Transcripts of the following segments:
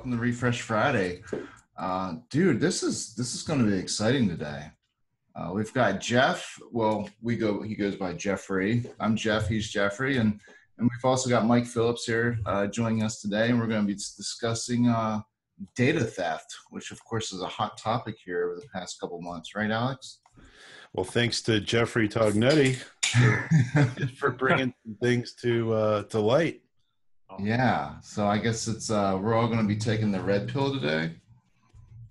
Welcome to Refresh Friday. Dude, this is going to be exciting today. We've got Jeff. Well, he goes by Jeffrey. I'm Jeff, he's Jeffrey, and we've also got Mike Phillips here joining us today, and we're going to be discussing data theft, which of course is a hot topic here over the past couple months, right, Alex? Well, thanks to Jeffrey Tognetti for bringing things to light. Yeah, so I guess it's we're all going to be taking the red pill today.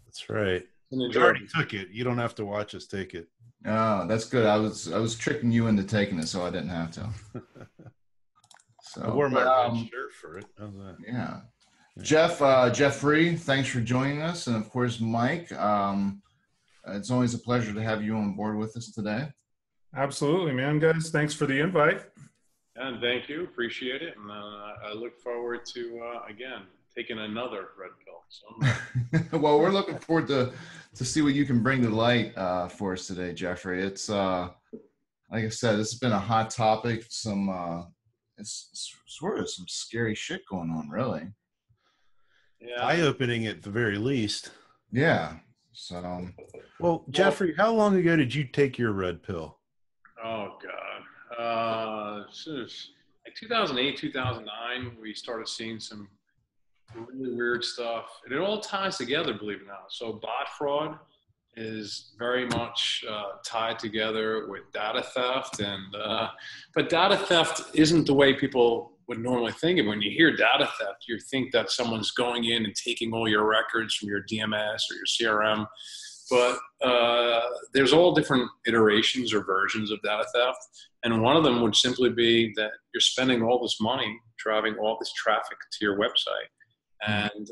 That's right. We already took it. You don't have to watch us take it. Oh, that's good. I was tricking you into taking it, so I didn't have to. So I wore my red shirt for it. How's that? Yeah. Jeffrey, thanks for joining us, and of course, Mike. It's always a pleasure to have you on board with us today. Absolutely, man, guys. Thanks for the invite. And thank you. Appreciate it. And I look forward to, again, taking another red pill. So well, we're looking forward to see what you can bring to light for us today, Jeffrey. It's, like I said, this has been a hot topic. It's sort of some scary shit going on, really. Yeah. Eye-opening at the very least. Yeah. So. Well, Jeffrey, how long ago did you take your red pill? Oh, God. Like 2008, 2009, we started seeing some really weird stuff. And it all ties together, believe it or not. So bot fraud is very much tied together with data theft. But data theft isn't the way people would normally think of it. When you hear data theft, you think that someone's going in and taking all your records from your DMS or your CRM. But there's all different iterations or versions of data theft. And one of them would simply be that you're spending all this money driving all this traffic to your website. And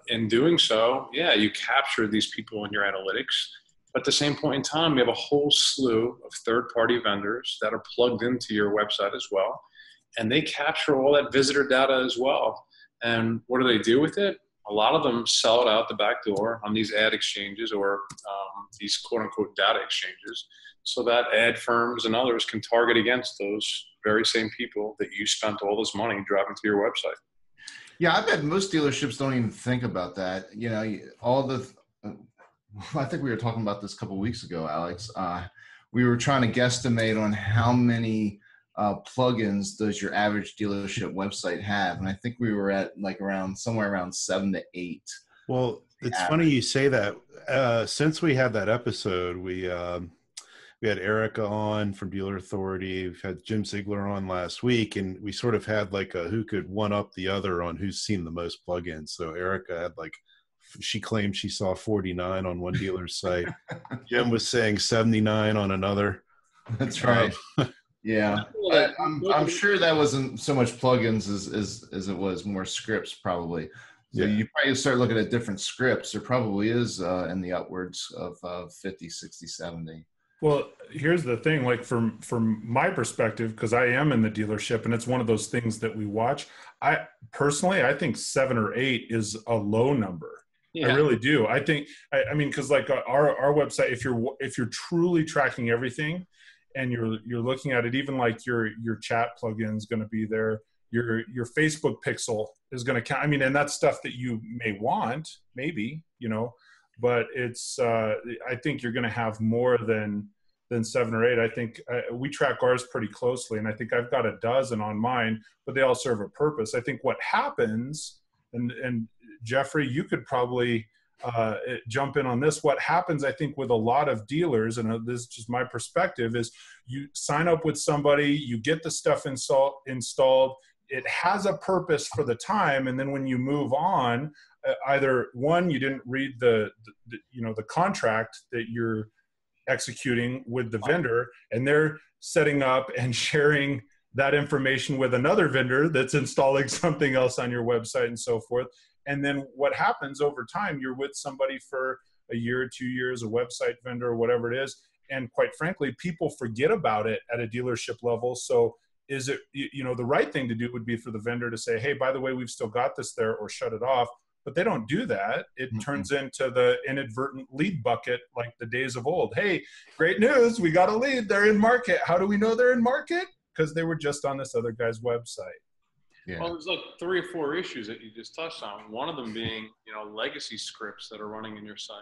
in doing so, yeah, you capture these people in your analytics. But at the same point in time, you have a whole slew of third-party vendors that are plugged into your website as well. And they capture all that visitor data as well. And what do they do with it? A lot of them sell it out the back door on these ad exchanges or these quote-unquote data exchanges so that ad firms and others can target against those very same people that you spent all this money driving to your website. Yeah, I bet most dealerships don't even think about that. You know, I think we were talking about this a couple of weeks ago, Alex. We were trying to guesstimate on how many plugins does your average dealership website have, and I think we were at like somewhere around 7 to 8. Well, it's funny you say that. Since we had that episode, we had Erica on from Dealer Authority. We've had Jim Ziegler on last week, and we sort of had like a who could one up the other on who's seen the most plugins. So Erica had she claimed she saw 49 on one dealer's site. Jim was saying 79 on another. That's right. Yeah, I'm sure that wasn't so much plugins as it was more scripts probably. So yeah. You probably start looking at different scripts. There probably is in the upwards of 50, 60, 70. Well, here's the thing, like from my perspective, because I am in the dealership and it's one of those things that we watch. I think 7 or 8 is a low number. Yeah. I really do. I think, I mean, because like our website, if you're truly tracking everything, and you're looking at it, even like your chat plugin is going to be there. Your Facebook pixel is going to count. I mean, and that's stuff that you may want, maybe, but it's, I think you're going to have more than 7 or 8. I think we track ours pretty closely, and I think I've got a dozen on mine, but they all serve a purpose. I think what happens, and Jeffrey, you could probably jump in on this. What happens, I think, with a lot of dealers, and this is just my perspective, is you sign up with somebody, you get the stuff installed, it has a purpose for the time, and then when you move on, either one, you didn't read the contract that you're executing with the vendor, and they're setting up and sharing that information with another vendor that's installing something else on your website and so forth. And then what happens over time, you're with somebody for a year or 2 years, a website vendor or whatever it is. And quite frankly, people forget about it at a dealership level. So is it, the right thing to do would be for the vendor to say, hey, by the way, we've still got this there, or shut it off. But they don't do that. It turns into the inadvertent lead bucket like the days of old. Hey, great news. We got a lead. They're in market. How do we know they're in market? Because they were just on this other guy's website. Yeah. Well, there's like 3 or 4 issues that you just touched on. One of them being, legacy scripts that are running in your site.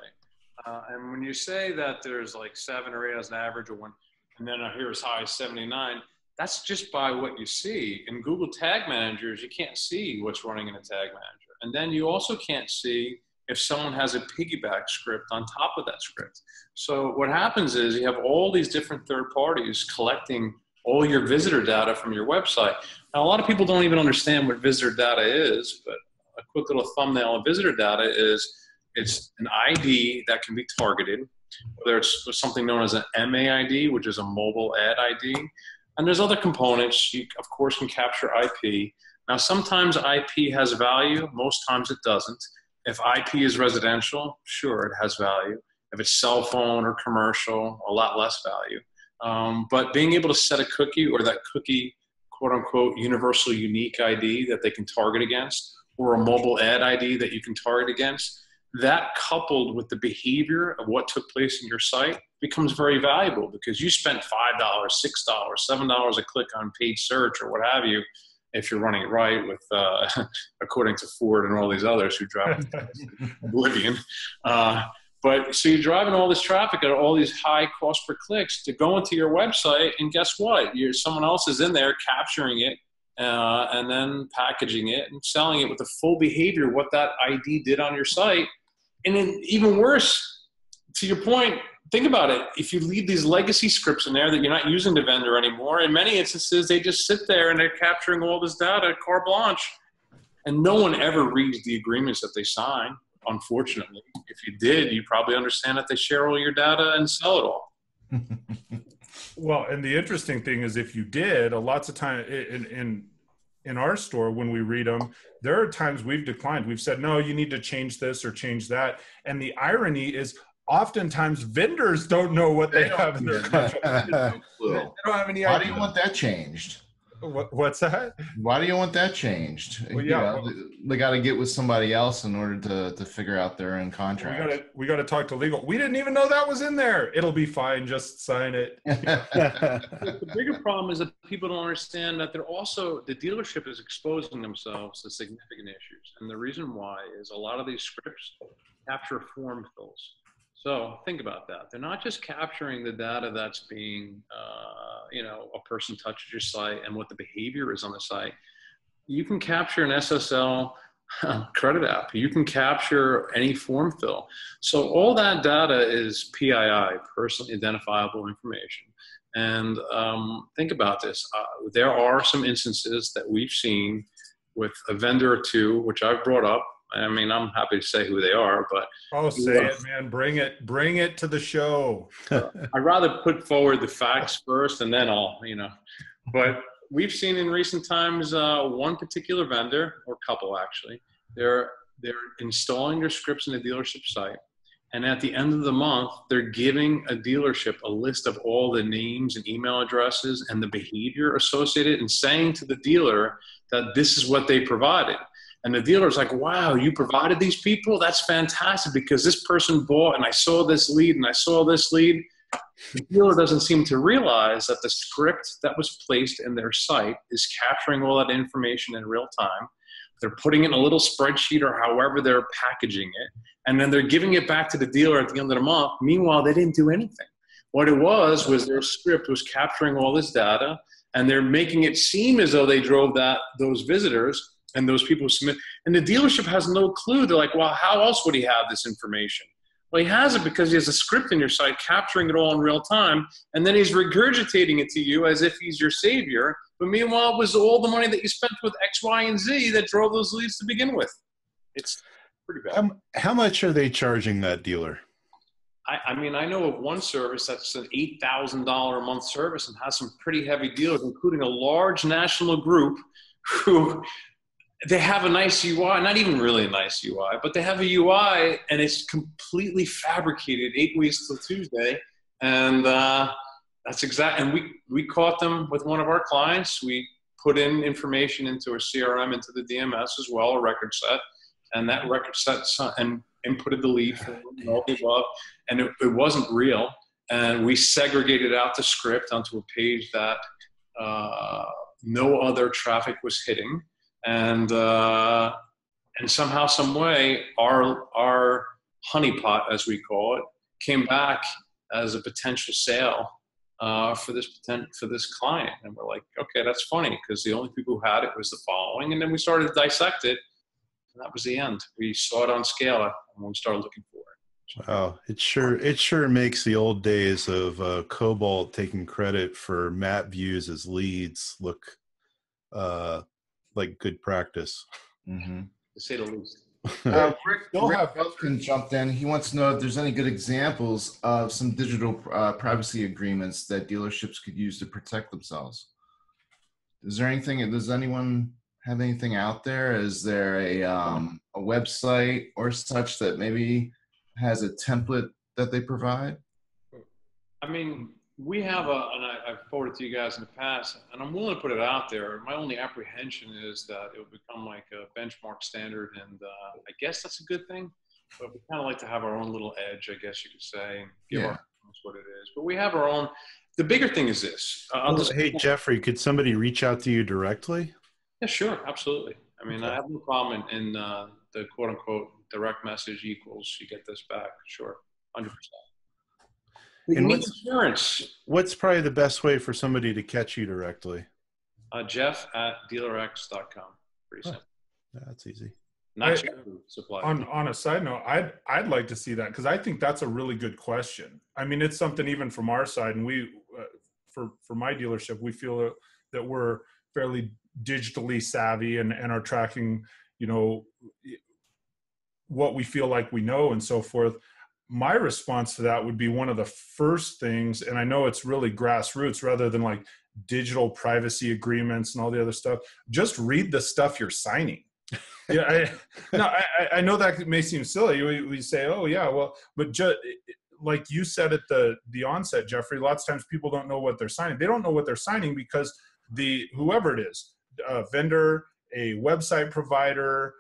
And when you say that there's like 7 or 8 as an average, and then I hear as high as 79, that's just by what you see. In Google Tag Managers, you can't see what's running in a tag manager. And then you also can't see if someone has a piggyback script on top of that script. So what happens is you have all these different third parties collecting all your visitor data from your website. Now, a lot of people don't even understand what visitor data is, but a quick little thumbnail of visitor data is it's an ID that can be targeted, whether it's something known as an MAID, which is a mobile ad ID. And there's other components. You, of course, can capture IP. Now, sometimes IP has value. Most times it doesn't. If IP is residential, sure, it has value. If it's cell phone or commercial, a lot less value. But being able to set a cookie, or that cookie, quote unquote, universal unique ID that they can target against, or a mobile ad ID that you can target against, that coupled with the behavior of what took place in your site becomes very valuable, because you spent $5, $6, $7 a click on paid search or what have you, if you're running it right with, according to Ford and all these others who drive oblivion. But so you're driving all this traffic at all these high cost per clicks to go into your website, and guess what? Someone else is in there capturing it and then packaging it and selling it with the full behavior of what that ID did on your site. And then even worse, to your point, think about it. If you leave these legacy scripts in there that you're not using the vendor anymore, in many instances, they just sit there and they're capturing all this data, carte blanche. And no one ever reads the agreements that they sign, unfortunately. If you did, you probably understand that they share all your data and sell it all. Well, and the interesting thing is, if you did, lots of time in our store, when we read them, there are times we've declined. We've said, no, you need to change this or change that. And the irony is, oftentimes vendors don't know what they have in their contract. No clue. They don't have any Why idea. do you want that changed? What's that? Why do you want that changed? Well, yeah, they got to get with somebody else in order to figure out their own contract. We got to talk to legal. We didn't even know that was in there. It'll be fine. Just sign it. The bigger problem is that people don't understand that the dealership is exposing themselves to significant issues. And the reason why is a lot of these scripts capture form fills. So think about that. They're not just capturing the data that's being, a person touches your site and what the behavior is on the site. You can capture an SSL credit app. You can capture any form fill. So all that data is PII, personally identifiable information. And think about this. There are some instances that we've seen with a vendor or two, which I've brought up. I mean, I'm happy to say who they are, but say it, man. Bring it to the show. I'd rather put forward the facts first, and then But we've seen in recent times one particular vendor, or couple actually, they're installing their scripts in the dealership site, and at the end of the month, they're giving a dealership a list of all the names and email addresses and the behavior associated, and saying to the dealer that this is what they provided. And the dealer's like, wow, you provided these people? That's fantastic, because this person bought, and I saw this lead, and I saw this lead. The dealer doesn't seem to realize that the script that was placed in their site is capturing all that information in real time. They're putting it in a little spreadsheet or however they're packaging it, and then they're giving it back to the dealer at the end of the month. Meanwhile, they didn't do anything. What it was their script was capturing all this data, and they're making it seem as though they drove those visitors and those people who submit, and the dealership has no clue. They're like, well, how else would he have this information? Well, he has it because he has a script in your site capturing it all in real time, and then he's regurgitating it to you as if he's your savior. But meanwhile, it was all the money that you spent with X, Y, and Z that drove those leads to begin with. It's pretty bad. How much are they charging that dealer? I mean, I know of one service that's an $8,000 a month service and has some pretty heavy dealers, including a large national group who they have a nice UI, not even really a nice UI, but they have a UI and it's completely fabricated 8 weeks till Tuesday. And that's exactly, and we caught them with one of our clients. We put in information into a CRM, into the DMS as well, a record set. And that record set and inputted the lead for all the above. And it wasn't real. And we segregated out the script onto a page that no other traffic was hitting. And somehow, some way, our honeypot, as we call it, came back as a potential sale for this client. And we're like, okay, that's funny, because the only people who had it was the following. And then we started to dissect it, and that was the end. We saw it on Scala, and we started looking for it. Wow, it sure makes the old days of Cobalt taking credit for map views as leads look like good practice. Mm-hmm. To say the least. Rick Belkin jumped in. He wants to know if there's any good examples of some digital privacy agreements that dealerships could use to protect themselves. Is there anything? Does anyone have anything out there? Is there a website or such that maybe has a template that they provide? I mean, we have and I've forwarded to you guys in the past, and I'm willing to put it out there. My only apprehension is that it will become like a benchmark standard, and I guess that's a good thing, but we kind of like to have our own little edge, I guess you could say, and give our clients what it is. But we have our own. The bigger thing is this. Hey, Jeffrey, could somebody reach out to you directly? Yeah, sure. Absolutely. I mean, I have no problem in the quote unquote direct message equals you get this back. Sure. 100%. And insurance. What's probably the best way for somebody to catch you directly? Jeff@dealerx.com. Pretty simple. That's easy. On a side note, I'd like to see that, because I think that's a really good question. I mean, it's something even from our side, and we for my dealership, we feel that we're fairly digitally savvy and are tracking, what we feel like we know and so forth. My response to that would be one of the first things, and I know it's really grassroots rather than like digital privacy agreements and all the other stuff. Just read the stuff you're signing. Yeah, I know that may seem silly. We say, oh yeah, well, but like you said at the onset, Jeffrey, lots of times people don't know what they're signing. They don't know what they're signing because whoever it is, a vendor, a website provider,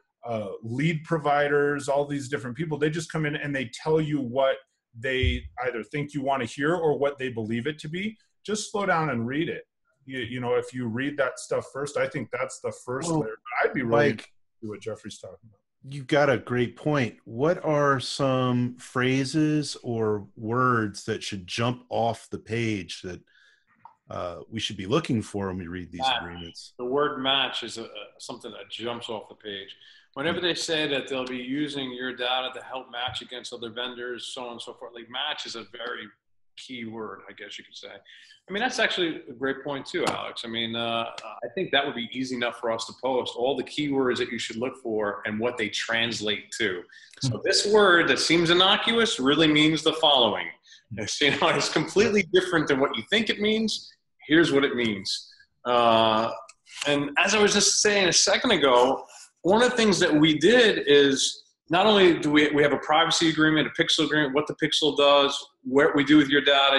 lead providers, all these different people, they just come in and they tell you what they either think you want to hear or what they believe it to be. Just slow down and read it. If you read that stuff first, I think that's the first layer. I'd be really to what Jeffrey's talking about. You've got a great point. What are some phrases or words that should jump off the page that we should be looking for when we read these agreements? The word match is something that jumps off the page. Whenever they say that they'll be using your data to help match against other vendors, so on and so forth, like match is a very key word, I guess you could say. I mean, that's actually a great point too, Alex. I mean, I think that would be easy enough for us to post all the keywords that you should look for and what they translate to. So this word that seems innocuous really means the following. It's completely different than what you think it means. Here's what it means. And as I was just saying a second ago, one of the things that we did is not only do we have a privacy agreement, a pixel agreement, what the pixel does, what we do with your data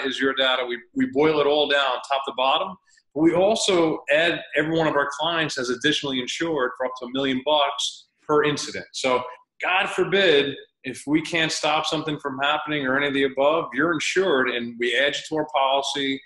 is your data. We boil it all down top to bottom. But we also add every one of our clients as additionally insured for up to $1 million per incident. So God forbid, if we can't stop something from happening or any of the above, you're insured and we add you to our policy.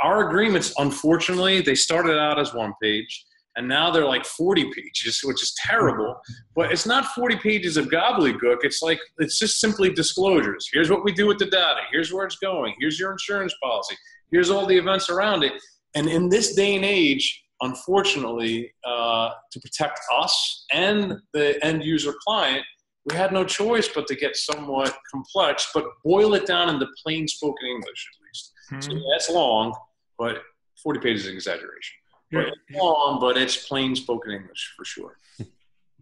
Our agreements, unfortunately, they started out as one page. And now they're like 40 pages, which is terrible. But it's not 40 pages of gobbledygook. It's just simply disclosures. Here's what we do with the data. Here's where it's going. Here's your insurance policy. Here's all the events around it. And in this day and age, unfortunately, to protect us and the end user client, we had no choice but to get somewhat complex, but boil it down into plain spoken English at least. So that's long, but 40 pages is an exaggeration. But it's long, but it's plain spoken English for sure.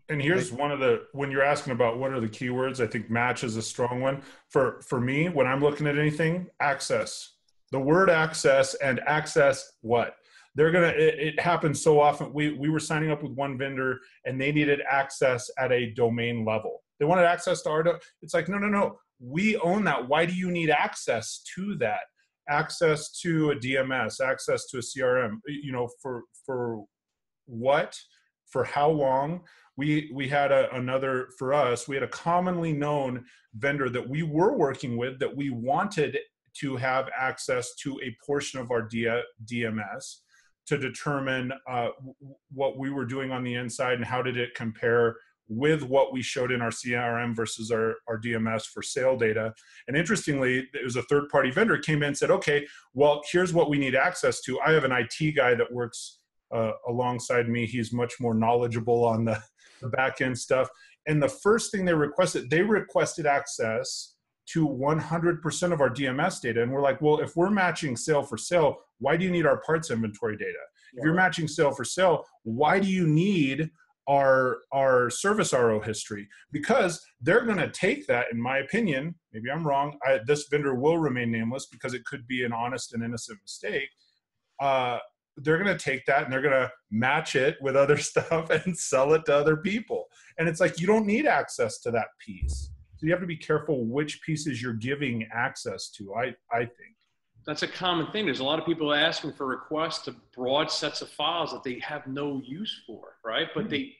And here's one of when you're asking about what are the keywords, I think match is a strong one. For me, when I'm looking at anything, access. The word access and access what? It happens so often. We were signing up with one vendor and they needed access at a domain level. They wanted access to our, it's like, no. We own that. Why do you need access to that? Access to a DMS, access to a CRM, for what, for how long? We had for us, we had a commonly known vendor that we were working with that we wanted to have access to a portion of our DMS. to determine what we were doing on the inside and how did it compare with what we showed in our CRM versus our DMS for sale data. And interestingly, it was a third-party vendor came in and said, okay, well, here's what we need access to. I have an IT guy that works alongside me. He's much more knowledgeable on the back-end stuff. And the first thing they requested access to 100% of our DMS data. And we're like, well, if we're matching sale for sale, why do you need our parts inventory data? If you're matching sale for sale, why do you need our service RO history? Because they're going to take that, in my opinion, maybe I'm wrong, this vendor will remain nameless because it could be an honest and innocent mistake. They're going to take that and they're going to match it with other stuff and sell it to other people. And it's like, you don't need access to that piece. So you have to be careful which pieces you're giving access to, I think. That's a common thing. There's a lot of people asking for requests to broad sets of files that they have no use for, right? But they,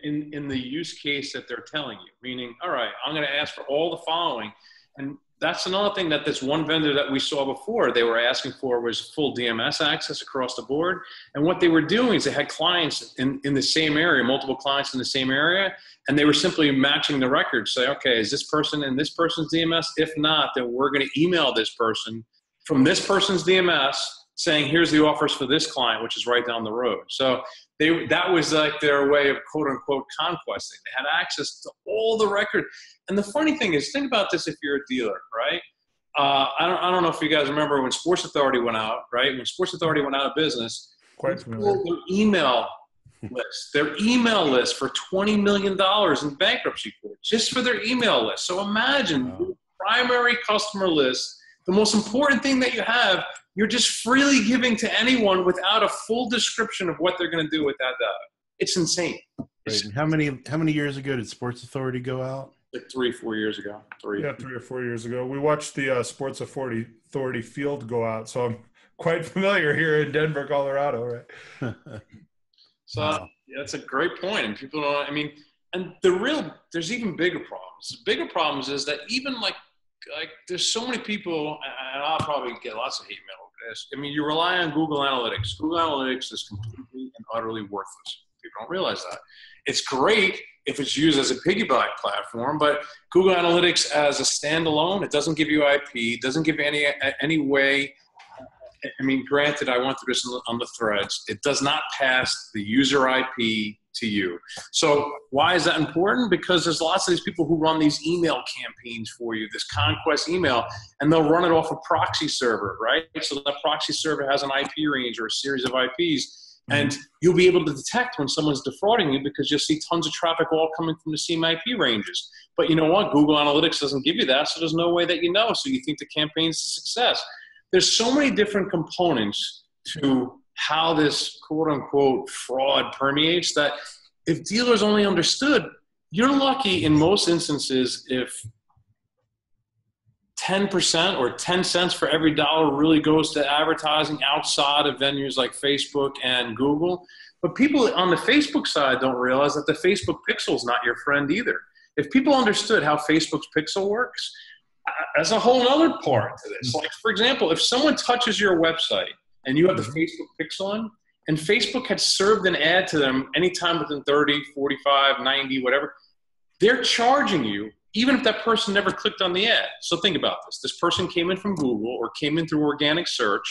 in the use case that they're telling you, meaning, all right, I'm going to ask for all the following. And that's another thing that this one vendor that we saw before, they were asking for was full DMS access across the board. And what they were doing is they had clients in the same area, multiple clients in the same area, and they were simply matching the records. Say, okay, is this person in this person's DMS? If not, then we're going to email this person from this person's DMS saying, here's the offers for this client, which is right down the road. So that was like their way of quote unquote conquesting. They had access to all the record. And the funny thing is, think about this if you're a dealer, right? I don't know if you guys remember when Sports Authority went out, right? When Sports Authority went out of business, Quite familiar. Their email list for $20 million in bankruptcy court, just for their email list. So imagine your primary customer list, the most important thing that you have, you're just freely giving to anyone without a full description of what they're going to do with that data. It's insane. Right. And how many years ago did Sports Authority go out? Like 3 or 4 years ago. 3 or 4 years ago. We watched the Sports Authority field go out, so I'm quite familiar here in Denver, Colorado, right? So yeah, that's a great point. And people don't, I mean, and there's even bigger problems. The bigger problems is that even like there's so many people, and I'll probably get lots of hate mail over this. I mean, you rely on Google Analytics. Google Analytics is completely and utterly worthless. People don't realize that. It's great if it's used as a piggyback platform, but Google Analytics as a standalone, it doesn't give you IP, it doesn't give you any way. I mean, granted, I went through this on the threads. It does not pass the user IP to you. So why is that important? Because there's lots of these people who run these email campaigns for you, this conquest email, and they'll run it off a proxy server, right? So that proxy server has an IP range or a series of IPs. And you'll be able to detect when someone's defrauding you because you'll see tons of traffic all coming from the same IP ranges. But you know what? Google Analytics doesn't give you that, so there's no way that you know. So you think the campaign's a success. There's so many different components to how this quote-unquote fraud permeates that if dealers only understood, you're lucky in most instances if 10% or 10 cents for every dollar really goes to advertising outside of venues like Facebook and Google. But people on the Facebook side don't realize that the Facebook pixel is not your friend either. If people understood how Facebook's pixel works, that's a whole other part to this. Like, for example, if someone touches your website and you have the Facebook pixel on, and Facebook had served an ad to them anytime within 30, 45, 90, whatever, they're charging you even if that person never clicked on the ad. So think about this. This person came in from Google or came in through organic search.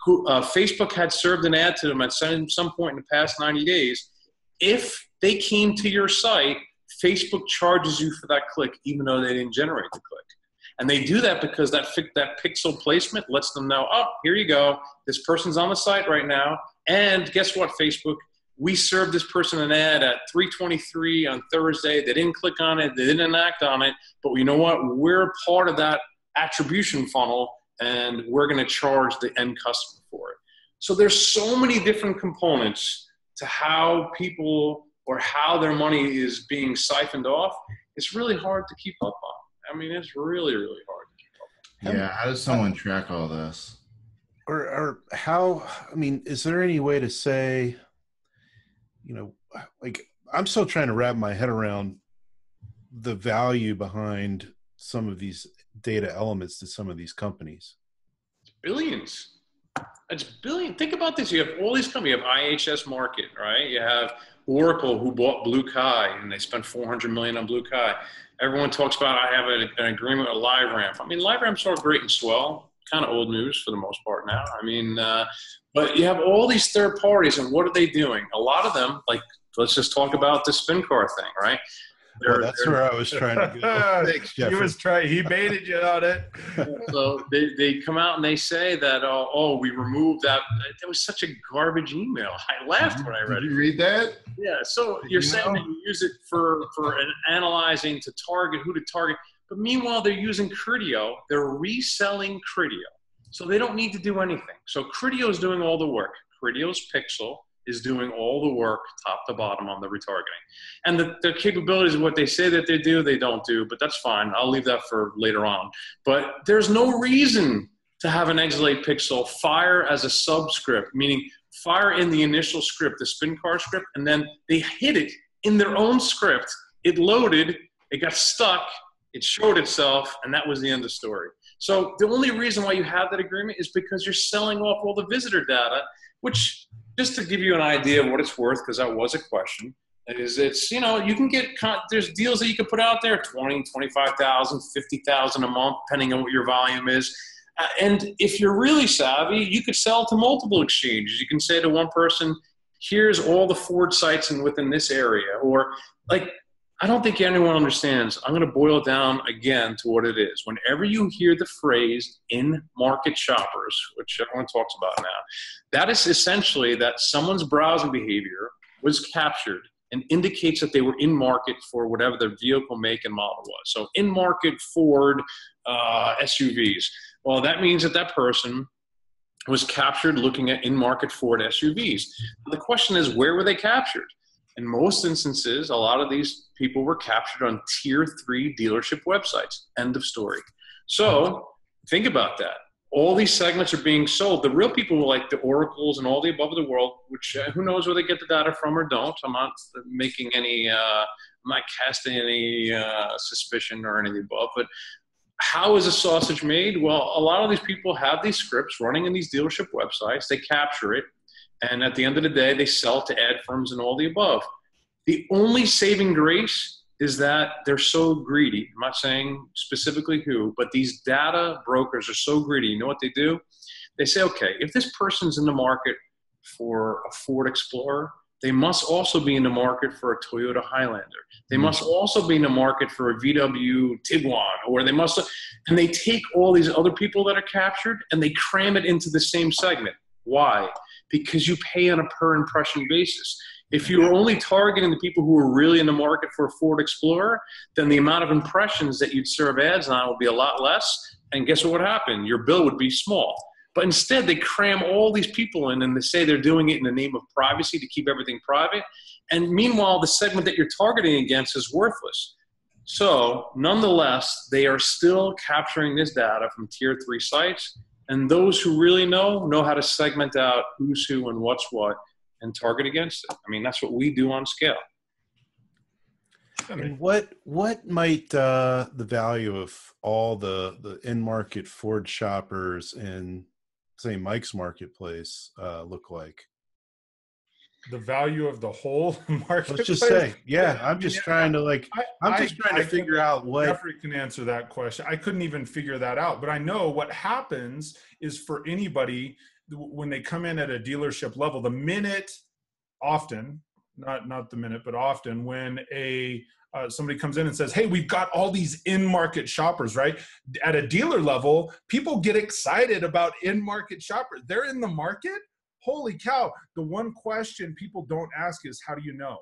Facebook had served an ad to them at some point in the past 90 days. If they came to your site, Facebook charges you for that click, even though they didn't generate the click. And they do that because that pixel placement lets them know, oh, here you go. This person's on the site right now. And guess what, Facebook? We served this person an ad at 3:23 on Thursday. They didn't click on it. They didn't act on it. But you know what? We're part of that attribution funnel, and we're going to charge the end customer for it. So there's so many different components to how people or how their money is being siphoned off. It's really hard to keep up on. I mean, it's really, really hard to keep up on. Yeah, how does someone track all this? Or how, I mean, is there any way to say, you know, like I'm still trying to wrap my head around the value behind some of these data elements to some of these companies. Billions. It's billion. Think about this. You have all these companies. You have IHS Market, right? You have Oracle, who bought Blue Kai, and they spent $400 million on Blue Kai. Everyone talks about, I have an agreement with LiveRamp. I mean, LiveRamp's all great and swell. Kind of old news for the most part now. I mean, but you have all these third parties, and what are they doing? A lot of them, like, let's just talk about the spin car thing, right? Well, that's where I was trying to go. Thanks, Jeffrey. He baited you on it. So they come out and they say that, oh, we removed that. That was such a garbage email. I laughed when I read it. Did you read that? Yeah. So you're saying that you use it for analyzing to target who to target. But meanwhile, they're using Criteo. They're reselling Criteo. So they don't need to do anything. So Criteo is doing all the work. Criteo's Pixel is doing all the work top to bottom on the retargeting. And the capabilities of what they say that they do, they don't do, but that's fine. I'll leave that for later on. But there's no reason to have an Exalate Pixel fire as a subscript, meaning fire in the initial script, the spin car script, and then they hit it in their own script. It loaded, it got stuck, it showed itself, and that was the end of the story. So the only reason why you have that agreement is because you're selling off all the visitor data, which, just to give you an idea of what it's worth, because that was a question, is it's, you know, you can get, there's deals that you can put out there, 20, 25,000, 50,000 a month, depending on what your volume is. And if you're really savvy, you could sell to multiple exchanges. You can say to one person, here's all the Ford sites within this area. Or, like, I don't think anyone understands. I'm going to boil it down again to what it is. Whenever you hear the phrase in-market shoppers, which everyone talks about now, that is essentially that someone's browsing behavior was captured and indicates that they were in market for whatever their vehicle make and model was. So in-market Ford SUVs. Well, that means that that person was captured looking at in-market Ford SUVs. The question is, where were they captured? In most instances, a lot of these people were captured on tier 3 dealership websites. End of story. So think about that. All these segments are being sold. The real people like the Oracles and all the above of the world, which who knows where they get the data from or don't. I'm not making any, I'm not casting any suspicion or any of the above. But how is a sausage made? Well, a lot of these people have these scripts running in these dealership websites. They capture it. And at the end of the day, they sell to ad firms and all the above. The only saving grace is that they're so greedy. I'm not saying specifically who, but these data brokers are so greedy. You know what they do? They say, okay, if this person's in the market for a Ford Explorer, they must also be in the market for a Toyota Highlander. They must also be in the market for a VW Tiguan, or they must, and they take all these other people that are captured and they cram it into the same segment. Why? Because you pay on a per impression basis. If you're only targeting the people who are really in the market for a Ford Explorer, then the amount of impressions that you'd serve ads on will be a lot less. And guess what would happen? Your bill would be small. But instead, they cram all these people in and they say they're doing it in the name of privacy to keep everything private. And meanwhile, the segment that you're targeting against is worthless. So nonetheless, they are still capturing this data from tier 3 sites. And those who really know how to segment out who's who and what's what and target against it. I mean, that's what we do on scale. And what might the value of all the in-market Ford shoppers in, say, Mike's marketplace look like? The value of the whole marketplace? Let's just say, yeah, I'm just trying to figure out what. Jeffrey can answer that question. I couldn't even figure that out, but I know what happens is for anybody when they come in at a dealership level, the minute, often, not the minute, but often when somebody comes in and says, hey, we've got all these in-market shoppers, right? At a dealer level, people get excited about in-market shoppers. They're in the market? Holy cow. The one question people don't ask is, how do you know?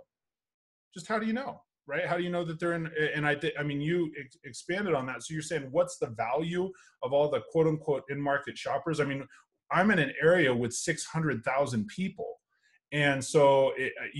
Just how do you know, right? How do you know that they're in? And I mean, you expanded on that. So you're saying, what's the value of all the quote unquote in-market shoppers? I mean, I'm in an area with 600,000 people. And so,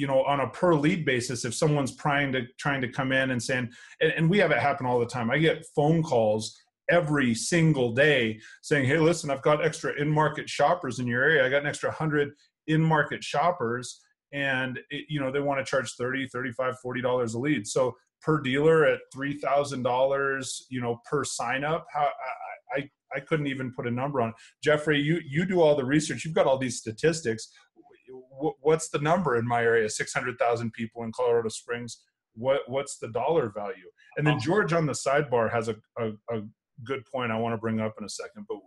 on a per lead basis, if someone's trying to come in and saying, and we have it happen all the time. I get phone calls every single day saying, hey, listen, I've got extra in-market shoppers in your area. I got an extra 100 in-market shoppers, and they want to charge $30, $35, $40 a lead. So per dealer at $3,000, per sign up, I couldn't even put a number on it. Jeffrey, you do all the research. You've got all these statistics. What's the number in my area? 600,000 people in Colorado Springs. What's the dollar value? And then George on the sidebar has a good point I want to bring up in a second, but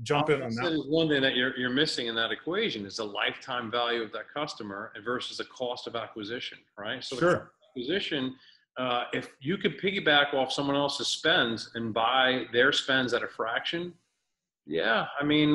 jump in on that. One thing that you're missing in that equation is the lifetime value of that customer versus the cost of acquisition, right? So sure. Acquisition, if you could piggyback off someone else's spends and buy their spends at a fraction, yeah, I mean,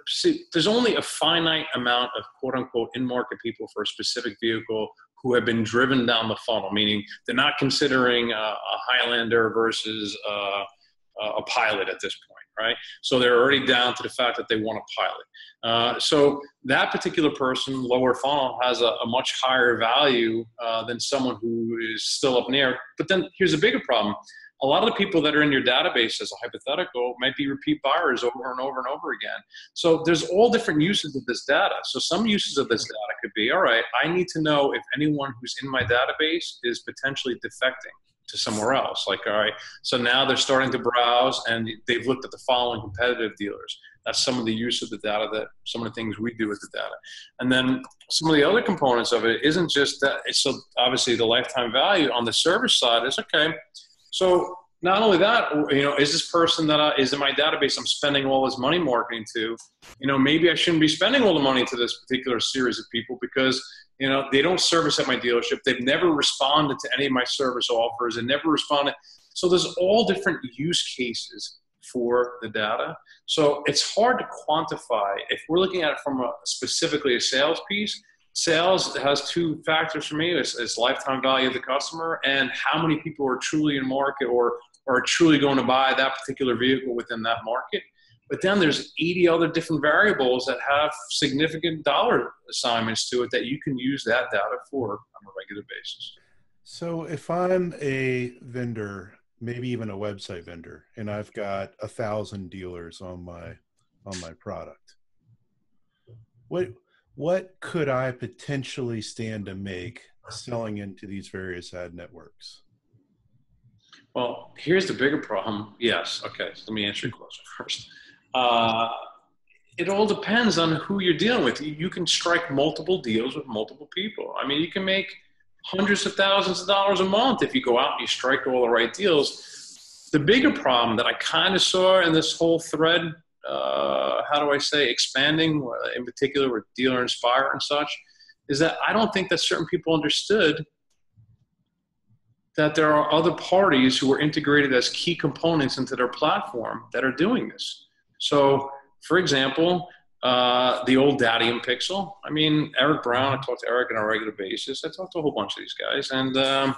see, there's only a finite amount of quote unquote in-market people for a specific vehicle who have been driven down the funnel, meaning they're not considering a Highlander versus a pilot at this point, right? So they're already down to the fact that they want a pilot. So that particular person, lower funnel, has a much higher value than someone who is still up in the air. But then here's a bigger problem. A lot of the people that are in your database as a hypothetical might be repeat buyers over and over and over again. So there's all different uses of this data. So some uses of this data could be, all right, I need to know if anyone who's in my database is potentially defecting to somewhere else. Like, all right, so now they're starting to browse and they've looked at the following competitive dealers. That's some of the use of the data, that some of the things we do with the data. And then some of the other components of it isn't just that. So obviously the lifetime value on the service side is, okay, so not only that, you know, is this person that is in my database I'm spending all this money marketing to, you know, maybe I shouldn't be spending all the money to this particular series of people because, you know, they don't service at my dealership. They've never responded to any of my service offers and never responded. So there's all different use cases for the data. So it's hard to quantify. If we're looking at it from specifically a sales piece, sales has two factors for me. It's lifetime value of the customer and how many people are truly in market or are truly going to buy that particular vehicle within that market. But then there's 80 other different variables that have significant dollar assignments to it that you can use that data for on a regular basis. So if I'm a vendor, maybe even a website vendor, and I've got 1,000 dealers on my product, what could I potentially stand to make selling into these various ad networks? Well, here's the bigger problem. Yes. Okay. So let me answer your question first. It all depends on who you're dealing with. You can strike multiple deals with multiple people. I mean, you can make hundreds of thousands of dollars a month if you go out and you strike all the right deals. The bigger problem that I kind of saw in this whole thread, how do I say, expanding, in particular with Dealer Inspire and such, is that I don't think that certain people understood that there are other parties who are integrated as key components into their platform that are doing this. So, for example, the old Dadium Pixel. I mean, Eric Brown, I talk to Eric on a regular basis. I talk to a whole bunch of these guys. And I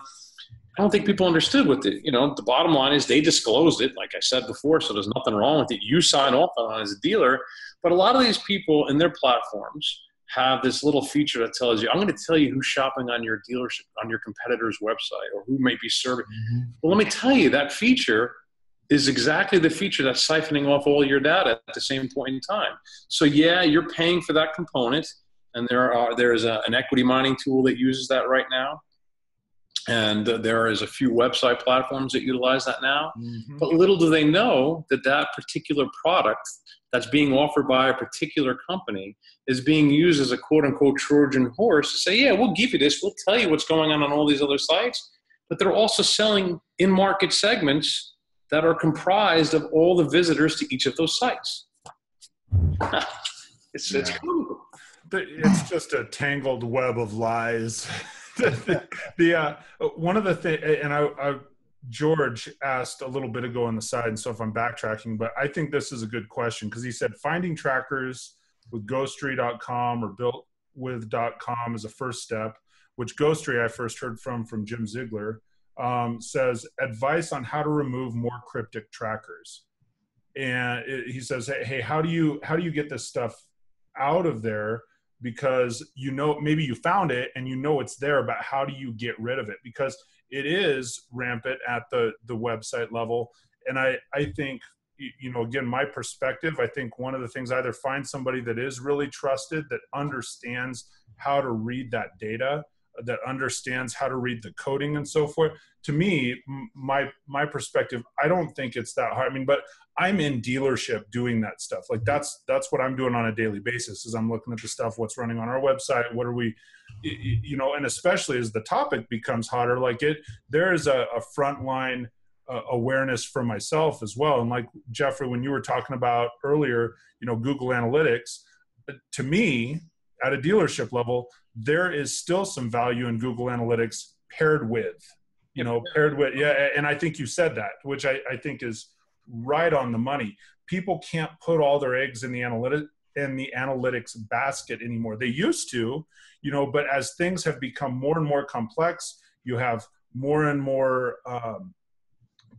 don't think people understood what the bottom line is. They disclosed it, like I said before, so there's nothing wrong with it. You sign off on it as a dealer. But a lot of these people in their platforms have this little feature that tells you, I'm going to tell you who's shopping on your dealership, on your competitor's website, or who might be serving. Mm-hmm. Well, let me tell you, that feature is exactly the feature that's siphoning off all your data at the same point in time. So yeah, you're paying for that component, and there's an equity mining tool that uses that right now. And there is a few website platforms that utilize that now. Mm-hmm. But little do they know that that particular product that's being offered by a particular company is being used as a quote-unquote Trojan horse to say, yeah, we'll give you this. We'll tell you what's going on all these other sites. But they're also selling in-market segments that are comprised of all the visitors to each of those sites. It's cool. It's just a tangled web of lies. One of the things, and George asked a little bit ago on the side, and so if I'm backtracking, but I think this is a good question because he said finding trackers with Ghostery.com or builtwith.com is a first step, which Ghostery I first heard from Jim Ziegler, says advice on how to remove more cryptic trackers. And he says, hey, how do you get this stuff out of there? Because maybe you found it and it's there, but how do you get rid of it? Because it is rampant at the website level. And I think, again, my perspective, I think one of the things, either find somebody that is really trusted, that understands how to read that data, that understands how to read the coding and so forth. To me, my perspective, I don't think it's that hard. I mean, but I'm in dealership doing that stuff. Like that's what I'm doing on a daily basis, is I'm looking at the stuff, what's running on our website, what are we, you know, and especially as the topic becomes hotter, like there is a frontline awareness for myself as well. And like Jeffrey, when you were talking about earlier, you know, Google Analytics, to me, at a dealership level, there is still some value in Google Analytics paired with, yeah. And I think you said that, which I think is right on the money. People can't put all their eggs in the analytics basket anymore. They used to, you know, but as things have become more and more complex, you have more and more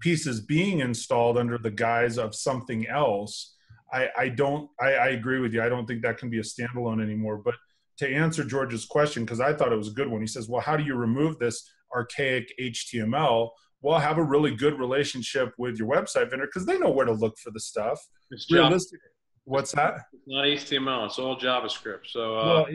pieces being installed under the guise of something else. I agree with you. I don't think that can be a standalone anymore. But to answer George's question, because I thought it was a good one, he says, well, how do you remove this archaic HTML? Well, have a really good relationship with your website vendor, because they know where to look for the stuff. It's realistic. What's that? It's not HTML. It's all JavaScript. So, well,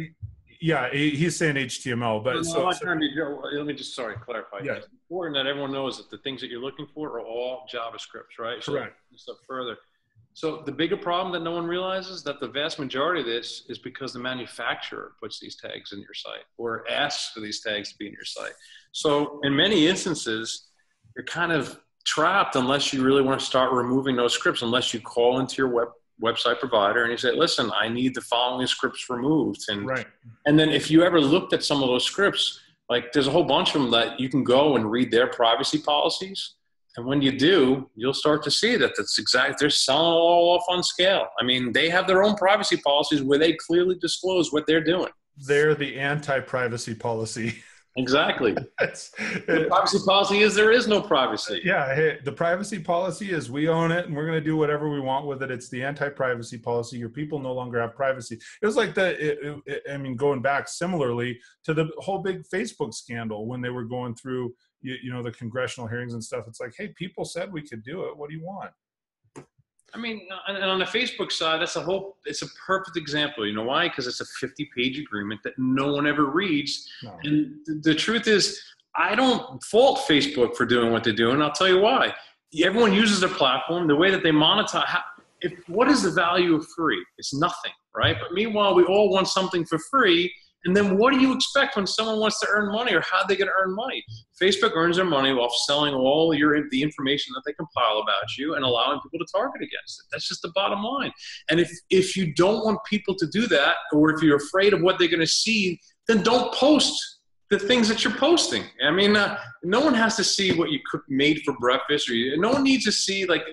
yeah, he's saying HTML, but let me just clarify. Yeah. It's important that everyone knows that the things that you're looking for are all JavaScript, right? Correct. So, further. So the bigger problem that no one realizes, that the vast majority of this is because the manufacturer puts these tags in your site or asks for these tags to be in your site. So in many instances, you're kind of trapped unless you really want to start removing those scripts, unless you call into your website provider and you say, listen, I need the following scripts removed. And, right. And then if you ever looked at some of those scripts, like there's a whole bunch of them that you can go and read their privacy policies. And when you do, you'll start to see that they're selling it all off on scale. I mean, they have their own privacy policies where they clearly disclose what they're doing. They're the anti-privacy policy. Exactly. The privacy policy is there is no privacy. Yeah. Hey, the privacy policy is we own it and we're going to do whatever we want with it. It's the anti-privacy policy. Your people no longer have privacy. It was like going back similarly to the whole big Facebook scandal when they were going through, you know, the congressional hearings and stuff. It's like, hey, people said we could do it. What do you want? I mean, and on the Facebook side, it's a perfect example. You know why? Because it's a 50-page agreement that no one ever reads. No. And the truth is, I don't fault Facebook for doing what they're doing. I'll tell you why. Everyone uses their platform. The way that they monetize, what is the value of free? It's nothing, right? But meanwhile, we all want something for free. And then what do you expect when someone wants to earn money, or how are they going to earn money? Facebook earns their money off selling all the information that they compile about you and allowing people to target against it. That's just the bottom line. And if you don't want people to do that, or if you're afraid of what they're going to see, then don't post the things that you're posting. I mean, no one has to see what you made for breakfast, or no one needs to see, like,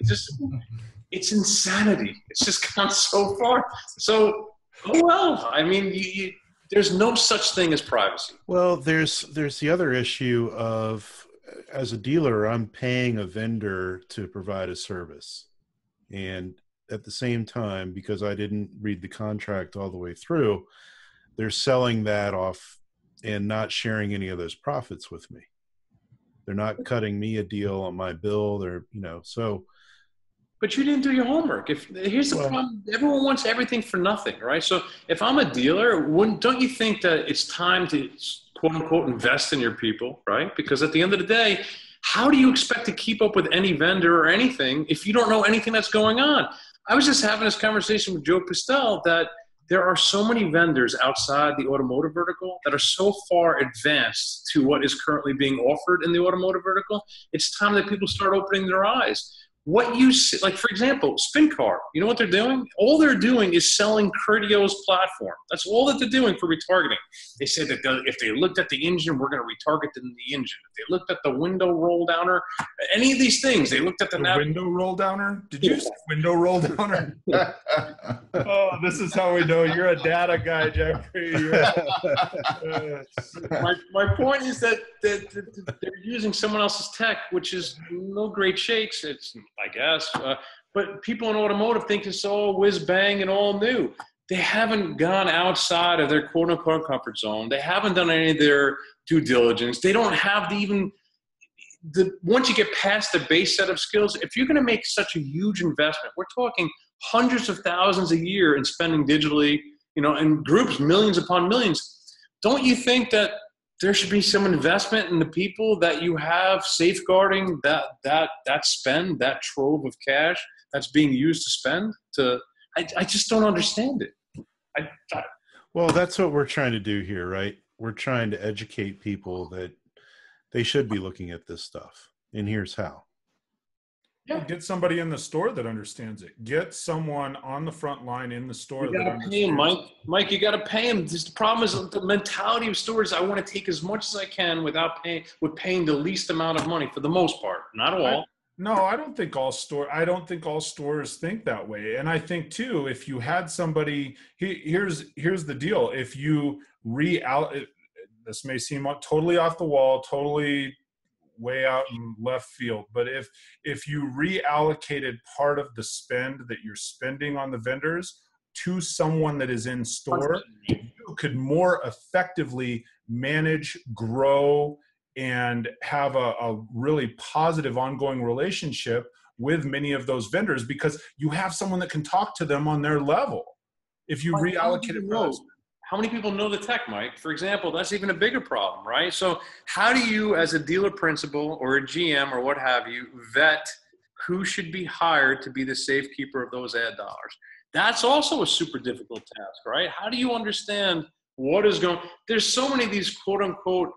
it's insanity. It's just gone so far. So, oh well, I mean, there's no such thing as privacy. Well, there's the other issue of, as a dealer, I'm paying a vendor to provide a service. And at the same time, because I didn't read the contract all the way through, they're selling that off and not sharing any of those profits with me. They're not cutting me a deal on my bill. So. But you didn't do your homework. Here's the problem. Everyone wants everything for nothing, right? So if I'm a dealer, don't you think that it's time to, quote unquote, invest in your people, right? Because at the end of the day, how do you expect to keep up with any vendor or anything if you don't know anything that's going on? I was just having this conversation with Joe Pistel that there are so many vendors outside the automotive vertical that are so far advanced to what is currently being offered in the automotive vertical. It's time that people start opening their eyes. What you see, like, for example, SpinCar, you know what they're doing? All they're doing is selling Critio's platform. That's all that they're doing for retargeting. They said that if they looked at the engine, we're going to retarget them in the engine. If they looked at the window roll downer, any of these things, they looked at the window roll downer? Did you say window roll downer? Oh, this is how we know you're a data guy, Jeffrey. My point is that they're using someone else's tech, which is no great shakes. It's, I guess, but people in automotive think it's all whiz bang and all new. They haven't gone outside of their quote unquote comfort zone. They haven't done any of their due diligence. They don't have once you get past the base set of skills, if you're going to make such a huge investment, we're talking hundreds of thousands a year in spending digitally, in groups, millions upon millions. Don't you think that there should be some investment in the people that you have safeguarding that spend, that trove of cash that's being used to spend. I just don't understand it. Well, that's what we're trying to do here, right? We're trying to educate people that they should be looking at this stuff, and here's how. Yeah, get somebody in the store that understands it. Get someone on the front line in the store that understands. Pay him, Mike, you got to pay him. The problem is the mentality of stores. I want to take as much as I can without paying the least amount of money for the most part. Not all. I don't think all stores think that way. And I think too, if you had somebody, here's the deal. If you this may seem totally off the wall, totally way out in left field, but if you reallocated part of the spend that you're spending on the vendors to someone that is in store, you could more effectively manage, grow, and have a really positive ongoing relationship with many of those vendors, because you have someone that can talk to them on their level. If you reallocate it. How many people know the tech, Mike? For example, that's even a bigger problem, right? So how do you, as a dealer principal or a GM or what have you, vet who should be hired to be the safekeeper of those ad dollars? That's also a super difficult task, right? How do you understand what is going? There's so many of these quote unquote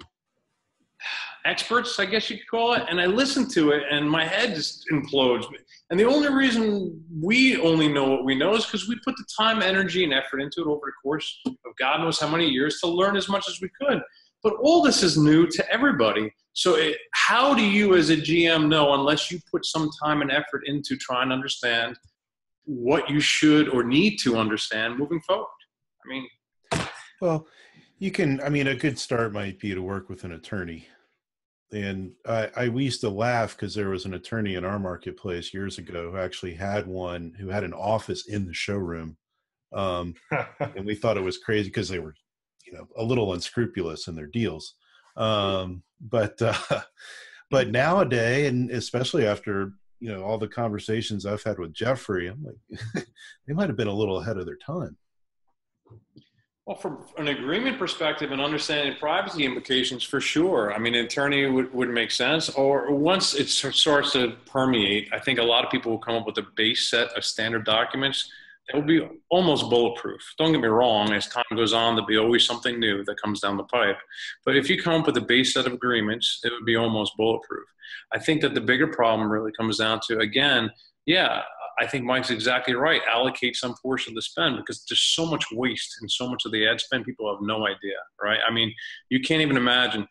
experts, I guess you could call it, and I listen to it and my head just implodes. And the only reason we only know what we know is because we put the time, energy, and effort into it over the course of God knows how many years to learn as much as we could. But all this is new to everybody. So how do you as a GM know, unless you put some time and effort into trying to understand what you should or need to understand moving forward? I mean, well, you can, a good start might be to work with an attorney. And we used to laugh because there was an attorney in our marketplace years ago who actually had an office in the showroom. And we thought it was crazy because they were, a little unscrupulous in their deals. But nowadays, and especially after, all the conversations I've had with Jeffrey, I'm like, they might've been a little ahead of their time. Well, from an agreement perspective and understanding privacy implications, for sure. An attorney would make sense. Or once it starts to permeate, I think a lot of people will come up with a base set of standard documents that will be almost bulletproof. Don't get me wrong, as time goes on, there'll be always something new that comes down the pipe. But if you come up with a base set of agreements, it would be almost bulletproof. I think that the bigger problem really comes down to, again, I think Mike's exactly right. Allocate some portion of the spend, because there's so much waste and so much of the ad spend. People have no idea, right? You can't even imagine.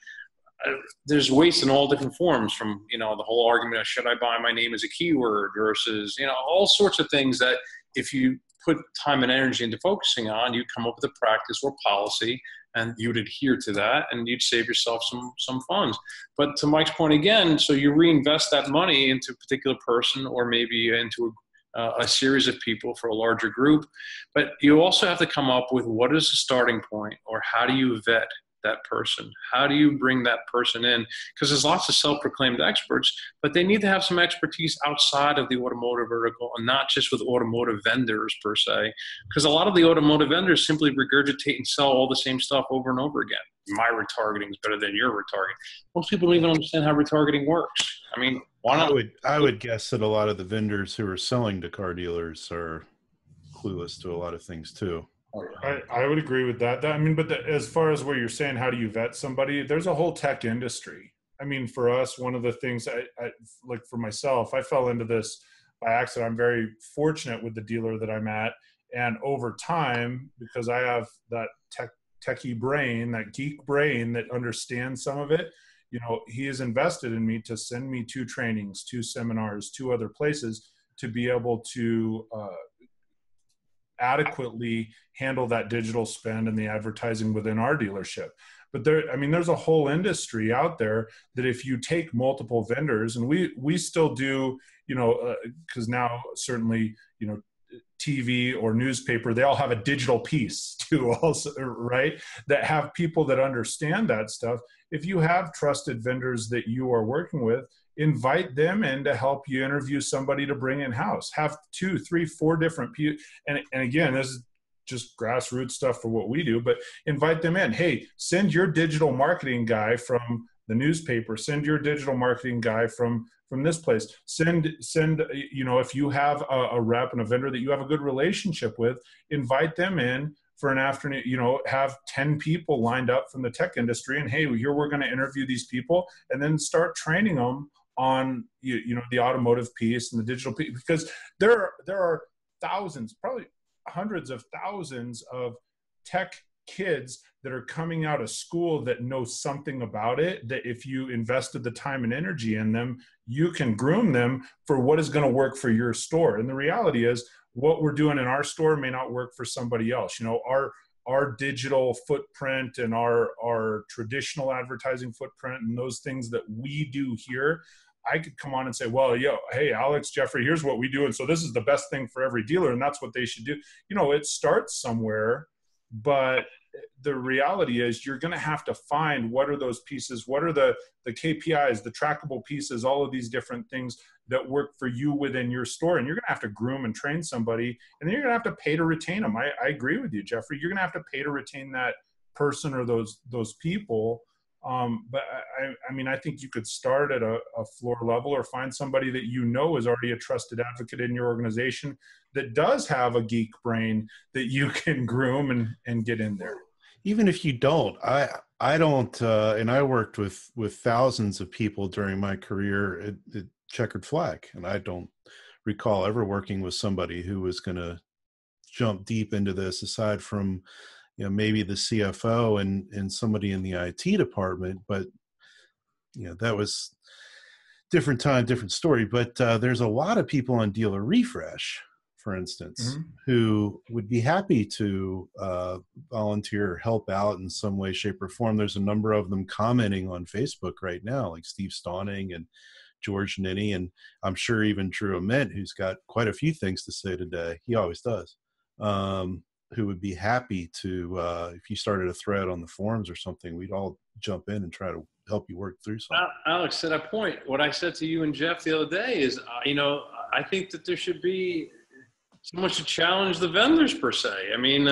There's waste in all different forms, from, the whole argument of should I buy my name as a keyword versus, all sorts of things that if you put time and energy into focusing on, you'd come up with a practice or policy and you'd adhere to that and you'd save yourself some funds. But to Mike's point again, so you reinvest that money into a particular person or maybe into a series of people for a larger group. But you also have to come up with what is the starting point, or how do you vet that person? How do you bring that person in? Because there's lots of self-proclaimed experts, but they need to have some expertise outside of the automotive vertical and not just with automotive vendors per se. Because a lot of the automotive vendors simply regurgitate and sell all the same stuff over and over again. My retargeting is better than your retargeting. Most people don't even understand how retargeting works. Why not? I would guess that a lot of the vendors who are selling to car dealers are clueless to a lot of things too. I would agree with that. But as far as where you're saying, how do you vet somebody? There's a whole tech industry. For us, one of the things I like for myself, I fell into this by accident. I'm very fortunate with the dealer that I'm at. And over time, because I have that techie brain, that geek brain that understands some of it, he has invested in me to send me 2 trainings, 2 seminars, 2 other places to be able to adequately handle that digital spend and the advertising within our dealership. But there's a whole industry out there that if you take multiple vendors, and we still do, because now certainly, TV or newspaper, they all have a digital piece too also, right? That have people that understand that stuff. If you have trusted vendors that you are working with, invite them in to help you interview somebody to bring in-house. Have 2, 3, 4 different people. And again, this is just grassroots stuff for what we do, but invite them in. Hey, send your digital marketing guy from the newspaper, send your digital marketing guy from this place, send, if you have a rep and a vendor that you have a good relationship with, invite them in for an afternoon, have 10 people lined up from the tech industry, and hey, here we're going to interview these people, and then start training them on, the automotive piece and the digital piece, because there are thousands, probably hundreds of thousands of tech kids that are coming out of school that know something about it, that if you invested the time and energy in them, you can groom them for what is going to work for your store. And the reality is, what we're doing in our store may not work for somebody else. Our digital footprint and our traditional advertising footprint and those things that we do here, I could come on and say, well, hey, Alex, Jeffrey, here's what we do. And so this is the best thing for every dealer, and that's what they should do. It starts somewhere, but the reality is you're going to have to find what are those pieces, what are the KPIs, the trackable pieces, all of these different things that work for you within your store. And you're going to have to groom and train somebody, and then you're going to have to pay to retain them. I agree with you, Jeffrey. You're going to have to pay to retain that person or those people. But I think you could start at a floor level, or find somebody that is already a trusted advocate in your organization that does have a geek brain that you can groom and get in there. Even if you don't, I don't, and I worked with thousands of people during my career at Checkered Flag, and I don't recall ever working with somebody who was going to jump deep into this, aside from maybe the CFO and somebody in the IT department, but that was different time, different story. But there's a lot of people on Dealer Refresh, for instance, who would be happy to volunteer or help out in some way, shape, or form. There's a number of them commenting on Facebook right now, like Steve Stawning and George Ninny, and I'm sure even Drew Ament, who's got quite a few things to say today. He always does. Who would be happy to, if you started a thread on the forums or something, we'd all jump in and try to help you work through something. Alex, to that point, what I said to you and Jeff the other day is, I think that there should be someone should challenge the vendors per se. I mean,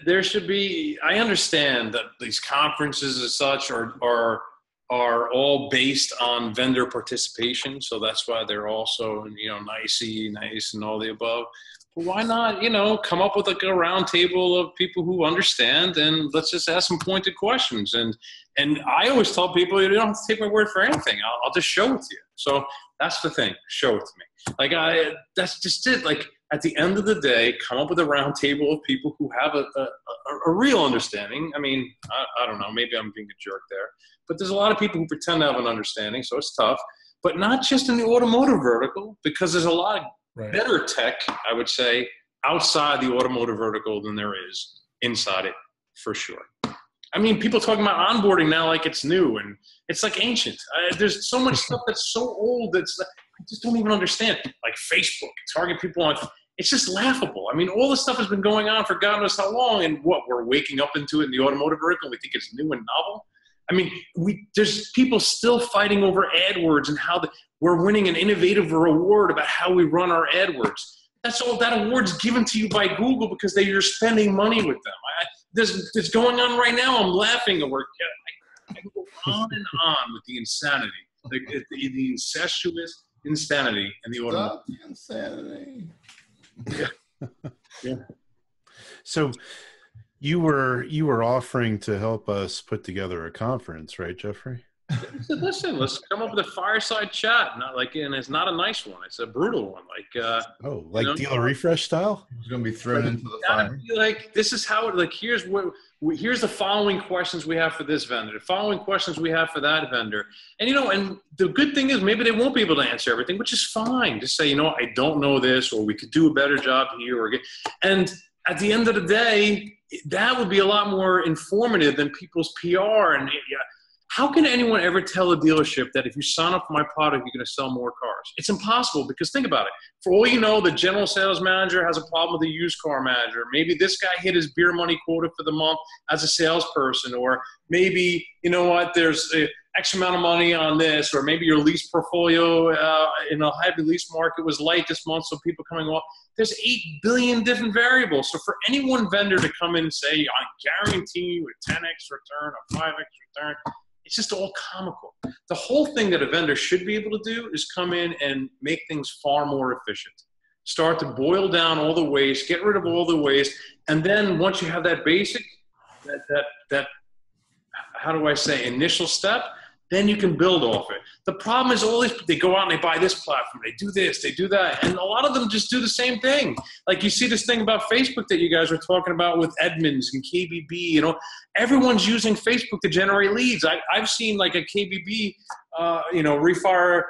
there should be, I understand that these conferences as such are all based on vendor participation. So that's why they're also, nice and all the above. But why not, come up with like a round table of people who understand, and let's just ask some pointed questions. And I always tell people, you don't have to take my word for anything. I'll just show it to you. So that's the thing. Show it to me. That's just it. Like, at the end of the day, come up with a round table of people who have a real understanding. I mean, I don't know, maybe I'm being a jerk there, but there's a lot of people who pretend to have an understanding, so it's tough. But not just in the automotive vertical, because there's a lot of better tech, I would say, outside the automotive vertical than there is inside it, for sure. I mean, people talking about onboarding now like it's new, and it's like ancient. There's so much stuff that's so old that's I just don't even understand. Like Facebook, target people on, it's just laughable. I mean, all this stuff has been going on for God knows how long, and we're waking up into it in the automotive vertical. We think it's new and novel. I mean, there's people still fighting over AdWords and how we're winning an innovative reward about how we run our AdWords. That's all. That award's given to you by Google because you're spending money with them. This going on right now. I'm laughing over. I can go on and on with the insanity, the incestuous insanity in the automotive. Stop the insanity. Yeah. So you were offering to help us put together a conference, right, Jeffrey? Listen, let's come up with a fireside chat. And it's not a nice one. It's a brutal one. Dealer Refresh style? It's going to be thrown into the fire. This is how here's the following questions we have for this vendor, the following questions we have for that vendor. And, and the good thing is maybe they won't be able to answer everything, which is fine. Just say, I don't know this, or we could do a better job here. And at the end of the day, that would be a lot more informative than people's PR. And how can anyone ever tell a dealership that if you sign up for my product, you're going to sell more cars? It's impossible, because think about it. For all you know, the general sales manager has a problem with the used car manager. Maybe this guy hit his beer money quota for the month as a salesperson, or maybe, there's X amount of money on this, or maybe your lease portfolio in a heavy lease market was light this month, so people coming off. There's 8 billion different variables. So for any one vendor to come in and say, I guarantee you a 10x return, a 5x return, it's just all comical. The whole thing that a vendor should be able to do is come in and make things far more efficient. Start to boil down all the waste, get rid of all the waste, and then once you have that basic, that how do I say, initial step, then you can build off it. The problem is all these, they go out and they buy this platform, they do this, they do that, and a lot of them just do the same thing. Like you see this thing about Facebook that you guys were talking about with Edmunds and KBB, you know, everyone's using Facebook to generate leads. I've seen like a KBB, you know, refire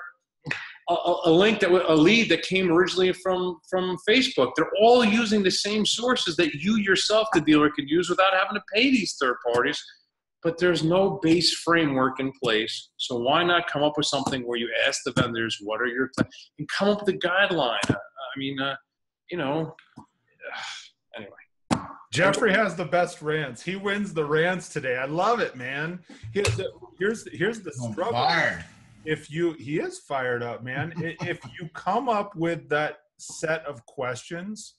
a lead that came originally from Facebook. They're all using the same sources that you yourself, the dealer, could use without having to pay these third parties. But there's no base framework in place. So why not come up with something where you ask the vendors, what are your, and come up with a guideline. I mean, you know, anyway. Jeffrey has the best rants. He wins the rants today. I love it, man. Here's the struggle. He is fired up, man. If you come up with that set of questions,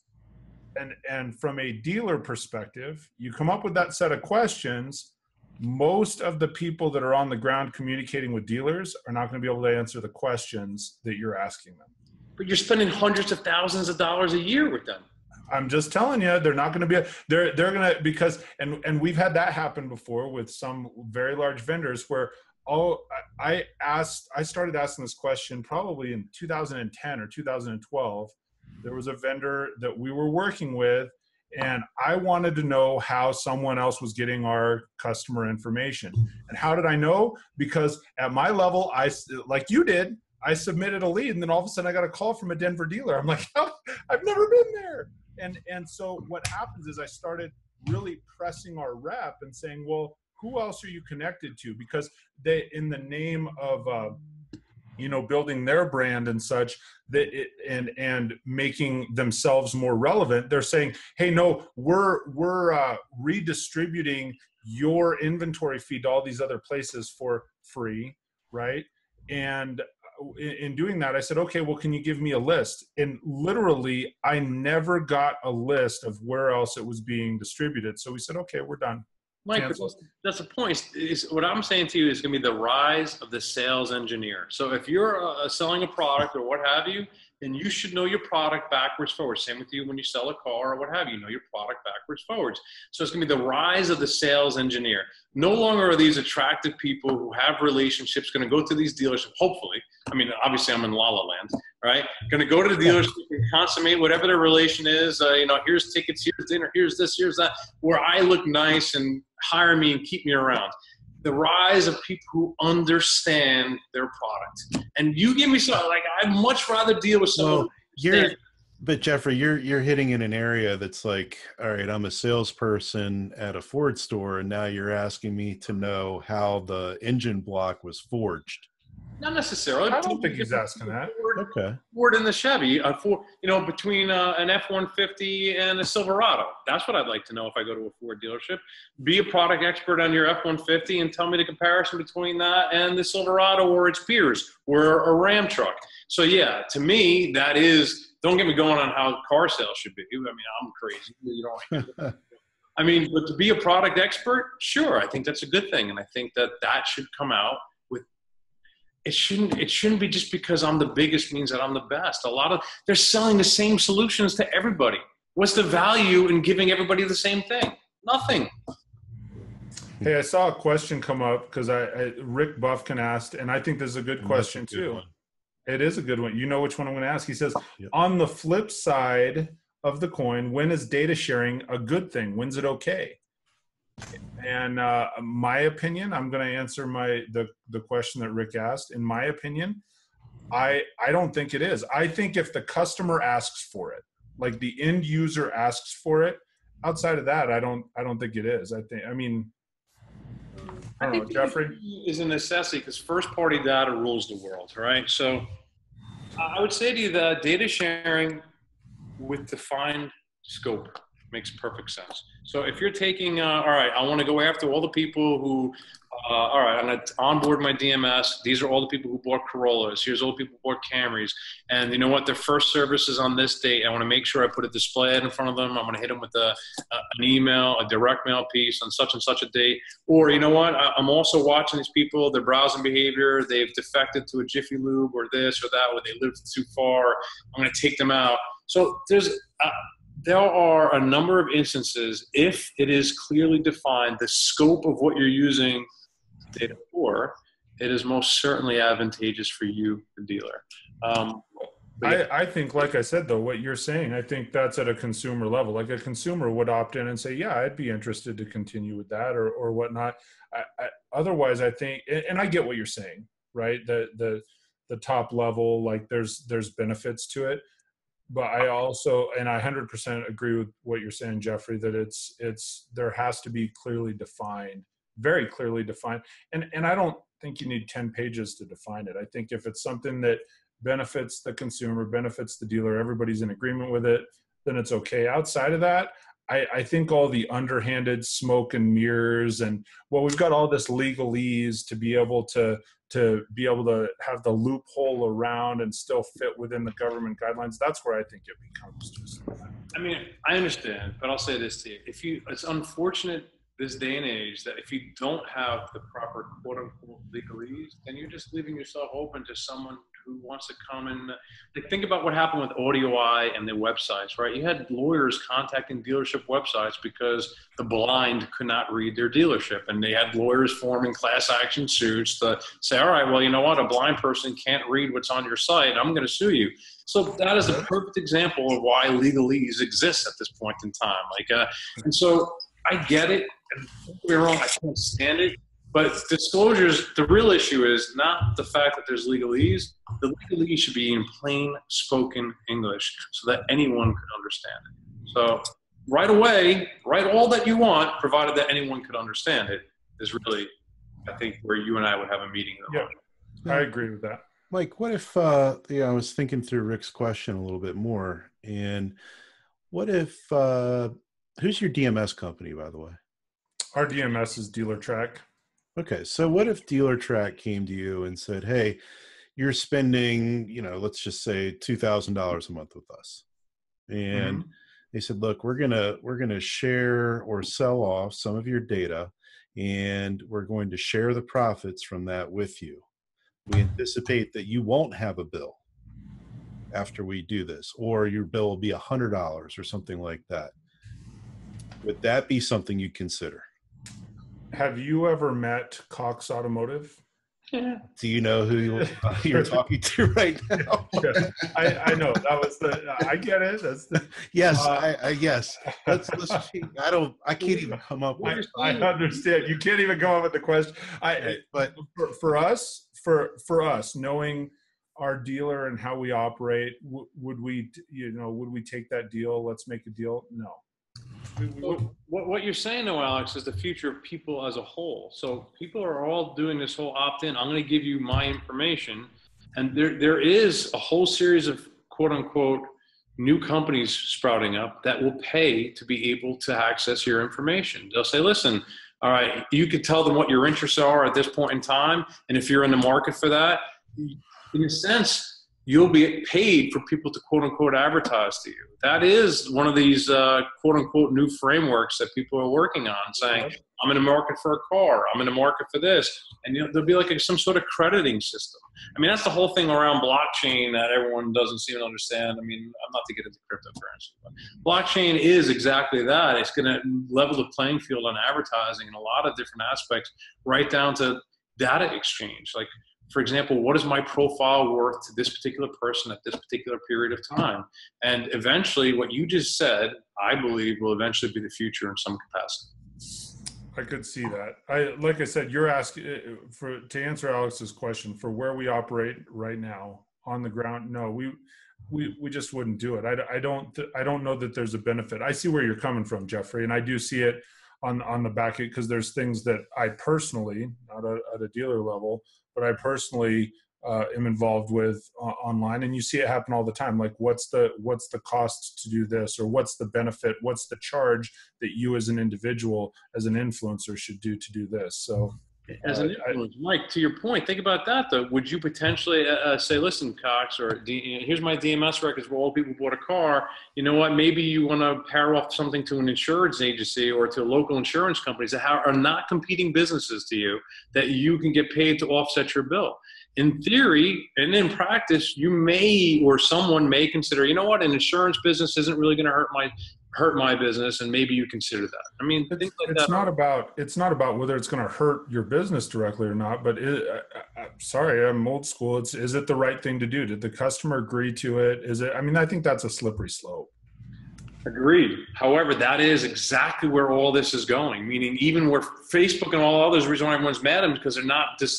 and from a dealer perspective, you come up with that set of questions, most of the people that are on the ground communicating with dealers are not going to be able to answer the questions that you're asking them. But you're spending hundreds of thousands of dollars a year with them. I'm just telling you, they're not going to be, they're going to, because, and we've had that happen before with some very large vendors where, I started asking this question probably in 2010 or 2012. There was a vendor that we were working with, and I wanted to know how someone else was getting our customer information. And how did I know? Because at my level, like you did, I submitted a lead, and then all of a sudden I got a call from a Denver dealer. I'm like, oh, I've never been there. And so what happens is I started really pressing our rep and saying, well, who else are you connected to? Because they, in the name of, you know, building their brand and such, and making themselves more relevant, they're saying, hey, no, we're redistributing your inventory feed to all these other places for free, right? And in doing that, I said, okay, well, can you give me a list? And literally, I never got a list of where else it was being distributed. So we said, okay, we're done. Mike, that's the point. Is what I'm saying to you is going to be the rise of the sales engineer. So if you're selling a product or what have you, then you should know your product backwards, forwards. Same with you when you sell a car or what have you. Know your product backwards, forwards. So it's going to be the rise of the sales engineer. No longer are these attractive people who have relationships going to go to these dealerships, hopefully. I mean, obviously I'm in La La Land, right? Going to go to the dealership and consummate whatever their relation is. You know, here's tickets, here's dinner, here's this, here's that, where I look nice and hire me and keep me around. The rise of people who understand their product. And you give me something, like, I'd much rather deal with someone. Well, but Jeffrey, you're hitting in an area that's like, all right, I'm a salesperson at a Ford store, and now you're asking me to know how the engine block was forged. Not necessarily. I don't think he's asking that. Okay. Ford and the Chevy, you know, between an F-150 and a Silverado. That's what I'd like to know if I go to a Ford dealership. Be a product expert on your F-150 and tell me the comparison between that and the Silverado or its peers or a Ram truck. So yeah, to me, that is, don't get me going on how car sales should be. I mean, I'm crazy. You know, I mean, but to be a product expert, sure, I think that's a good thing. And I think that should come out. It shouldn't be just because I'm the biggest means that I'm the best. They're selling the same solutions to everybody. What's the value in giving everybody the same thing? Nothing. Hey, I saw a question come up because Rick Buffkin asked, and I think this is a good question too. It is a good one. You know which one I'm going to ask. He says, on the flip side of the coin, when is data sharing a good thing? When's it okay? And my opinion, I'm going to answer the question that Rick asked. In my opinion, I don't think it is. I think if the customer asks for it, like the end user asks for it, outside of that, I don't think it is. I don't know, Jeffrey? Is a necessity because first party data rules the world, right? So I would say to you that data sharing with defined scope makes perfect sense. So if you're taking, all right, I want to go after all the people who all right, I'm going to onboard my DMS. These are all the people who bought Corollas. Here's all the people who bought Camrys. And you know what? Their first service is on this date. I want to make sure I put a display ad in front of them. I'm going to hit them with an email, a direct mail piece on such and such a date. Or you know what? I'm also watching these people, their browsing behavior. They've defected to a Jiffy Lube or this or that, or they lived too far. I'm going to take them out. So there are a number of instances, if it is clearly defined, the scope of what you're using data for, it is most certainly advantageous for you, the dealer. I think, like I said, though, what you're saying, I think that's at a consumer level. Like a consumer would opt in and say, yeah, I'd be interested to continue with that or whatnot. Otherwise, I think, and I get what you're saying, right? The top level, like there's benefits to it. But I also, and I 100% agree with what you're saying, Jeffrey, that there has to be clearly defined, very clearly defined. And I don't think you need 10 pages to define it. I think if it's something that benefits the consumer, benefits the dealer, everybody's in agreement with it, then it's okay. Outside of that, I think all the underhanded smoke and mirrors and, well, we've got all this legalese to be able to have the loophole around and still fit within the government guidelines. That's where I think it becomes just. I mean, I understand, but I'll say this to you. It's unfortunate this day and age that if you don't have the proper quote unquote legalese, then you're just leaving yourself open to someone who wants to come and like, think about what happened with AudioEye and their websites, right? You had lawyers contacting dealership websites because the blind could not read their dealership, and they had lawyers forming class action suits to say, all right, well, you know what? A blind person can't read what's on your site. I'm going to sue you. So that is a perfect example of why legalese exists at this point in time. Like, and so I get it. And don't get me wrong, I can't stand it. But disclosures, the real issue is not the fact that there's legalese. The legalese should be in plain spoken English so that anyone could understand it. So right away, write all that you want, provided that anyone could understand it, is really, I think, where you and I would have a meeting. Yeah, I agree with that. Mike, what if, I was thinking through Rick's question a little bit more, and what if, who's your DMS company, by the way? Our DMS is DealerTrack. Okay, so what if DealerTrack came to you and said, hey, you're spending, let's just say $2,000 a month with us. And they said, look, we're gonna share or sell off some of your data, and we're going to share the profits from that with you. We anticipate that you won't have a bill after we do this, or your bill will be $100 or something like that. Would that be something you'd consider? Have you ever met Cox Automotive? Yeah. Do you know who you're talking to right now? Yeah, I know that was I get it. That's the, yes. Yes. I can't even come up with. I understand. You can't even come up with the question. But for us, knowing our dealer and how we operate, would we take that deal? Let's make a deal. No. What you're saying, though, Alex, is the future of people as a whole. So people are all doing this whole opt-in. I'm going to give you my information. And there is a whole series of, quote unquote, new companies sprouting up that will pay to be able to access your information. They'll say, listen, all right, you could tell them what your interests are at this point in time. And if you're in the market for that, in a sense, you'll be paid for people to, quote unquote, advertise to you. That is one of these, quote unquote, new frameworks that people are working on, saying, I'm in the market for a car, I'm in the market for this. And there'll be like some sort of crediting system. I mean, that's the whole thing around blockchain that everyone doesn't seem to understand. I mean, I'm not to get into cryptocurrency, but blockchain is exactly that. It's going to level the playing field on advertising in a lot of different aspects, right down to data exchange. Like, for example, what is my profile worth to this particular person at this particular period of time? And eventually, what you just said, I believe, will eventually be the future in some capacity. I could see that. Like I said, you're asking to answer Alex's question for where we operate right now on the ground. No, we just wouldn't do it. I don't know that there's a benefit. I see where you're coming from, Jeffrey, and I do see it on the back end, because there's things that I personally, not at a dealer level, but I personally am involved with online, and you see it happen all the time. Like, what's the cost to do this, or what's the benefit, what's the charge that you as an individual, as an influencer, should do to do this? So As an influence, Mike, to your point, think about that though. Would you potentially say, listen, Cox, or here's my DMS records where all people bought a car. You know what? Maybe you want to pair off something to an insurance agency or to local insurance companies that are not competing businesses to you, that you can get paid to offset your bill. In theory and in practice, you may, or someone may consider, you know what, an insurance business isn't really going to hurt my business, and maybe you consider that. I mean, things like it's that. It's not about whether it's going to hurt your business directly or not, but sorry, I'm old school. Is it the right thing to do? Did the customer agree to it? Is it? I mean, I think that's a slippery slope. Agreed. However, that is exactly where all this is going. Meaning, even where Facebook and all others, the reason why everyone's mad at them because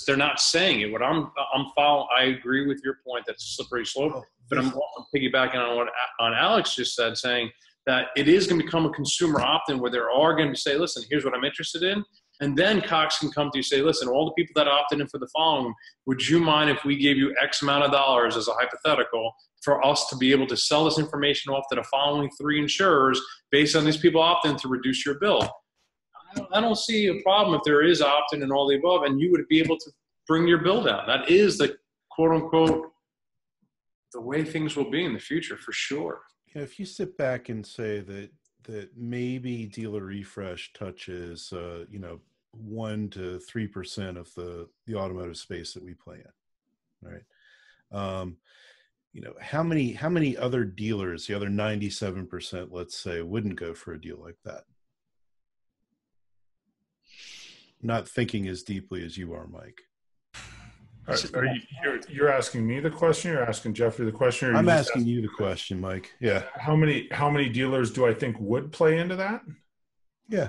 they're not saying it. What I'm following. I agree with your point. That's a slippery slope. But I'm also piggybacking on what Alex just said, saying that it is going to become a consumer opt-in where there are going to say, listen, here's what I'm interested in. And then Cox can come to you and say, listen, all the people that opted in for the following, would you mind if we gave you X amount of dollars as a hypothetical for us to be able to sell this information off to the following 3 insurers based on these people opt-in to reduce your bill? I don't see a problem if there is opt-in and all the above, and you would be able to bring your bill down. That is the quote-unquote the way things will be in the future for sure. Yeah, if you sit back and say that maybe Dealer Refresh touches 1 to 3% of the automotive space that we play in, right? How many other dealers, the other 97%, let's say, wouldn't go for a deal like that? Not thinking as deeply as you are, Mike. You're asking me the question? You're asking Jeffrey the question? Or I'm asking you the question, Mike. Yeah. How many dealers do I think would play into that? Yeah.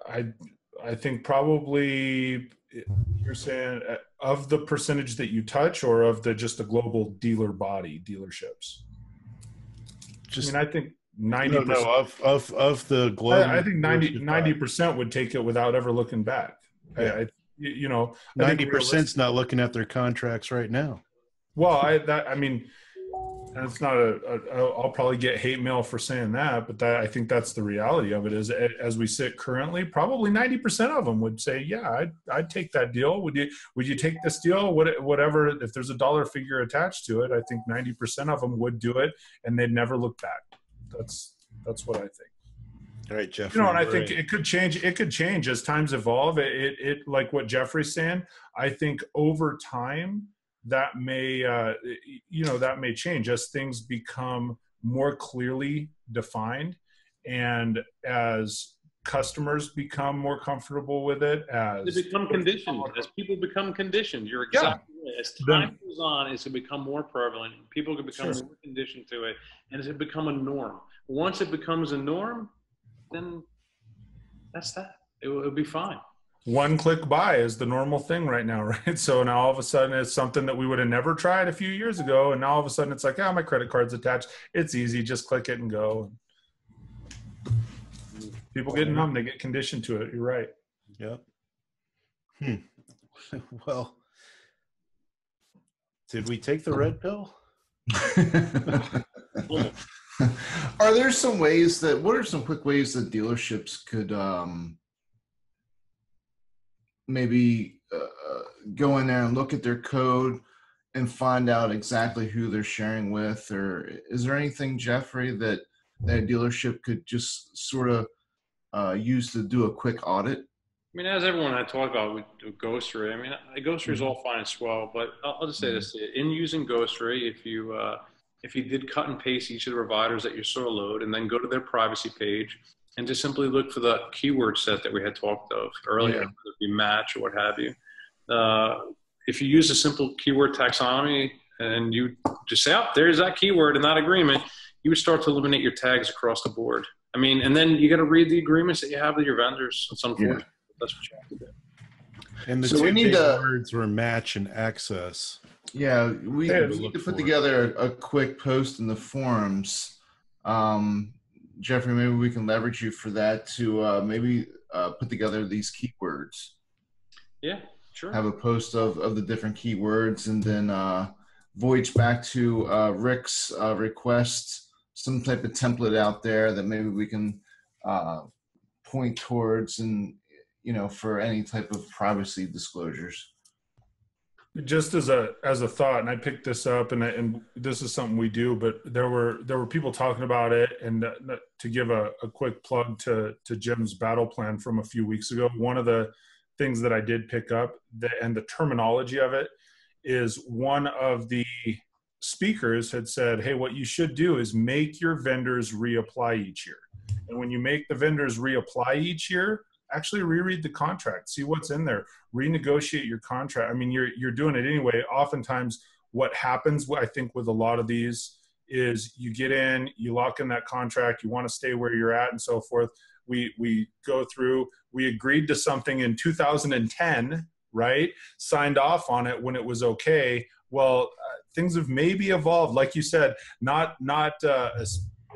I think probably you're saying of the percentage that you touch, or of just a global dealer body, dealerships. I think 90%. No, of the global. I think 90% would take it without ever looking back. Yeah. 90%'s not looking at their contracts right now. Well, that's not I'll probably get hate mail for saying that, but I think that's the reality of it. Is as we sit currently, probably 90% of them would say, yeah, I'd take that deal. Would you take this deal? Whatever, if there's a dollar figure attached to it, I think 90% of them would do it, and they'd never look back. That's what I think. All right, Jeff. And I think it could change. It could change as times evolve. It like what Jeffrey's saying. I think over time that may change as things become more clearly defined, and as customers become more comfortable with it, as they become conditioned, as people become conditioned. You're exactly right. As time goes on, it's going to become more prevalent. People can become more conditioned to it, and it's become a norm. Once it becomes a norm, then that's that. It will be fine. One click buy is the normal thing right now, right? So now all of a sudden it's something that we would have never tried a few years ago, and now all of a sudden it's like, my credit card's attached. It's easy, just click it and go. People get numb, they get conditioned to it. You're right. Yep. Well, did we take the red pill? Are there some ways what are some quick ways that dealerships could maybe go in there and look at their code and find out exactly who they're sharing with? Or is there anything, Jeffrey, that a dealership could just sort of use to do a quick audit? I mean, as everyone had talked about with Ghostery, I mean, Ghostery is all fine and swell, but I'll just say this. In using Ghostery, if you did cut and paste each of the providers that you saw load and then go to their privacy page and just simply look for the keyword set that we had talked of earlier, whether it be match or what have you. If you use a simple keyword taxonomy and you just say, there's that keyword in that agreement, you would start to eliminate your tags across the board. I mean, and then you got to read the agreements that you have with your vendors. It's unfortunate. That's what you have to do. And the two big words were match and access. Yeah, we need to put together a quick post in the forums. Jeffrey, maybe we can leverage you for that to maybe put together these keywords. Yeah, sure. Have a post of the different keywords, and then voyage back to Rick's request, some type of template out there that maybe we can point towards, and for any type of privacy disclosures. Just as a thought, and I picked this up, and this is something we do, but there were people talking about it, and to give a quick plug to Jim's battle plan from a few weeks ago, one of the things that I did pick up, and the terminology of it, is one of the speakers had said, hey, what you should do is make your vendors reapply each year. And when you make the vendors reapply each year, actually reread the contract, see what's in there, renegotiate your contract. I mean, you're doing it anyway. Oftentimes what happens, I think, with a lot of these is you get in, you lock in that contract, you want to stay where you're at and so forth. We go through, we agreed to something in 2010, right? Signed off on it when it was okay. Well, things have maybe evolved, like you said, not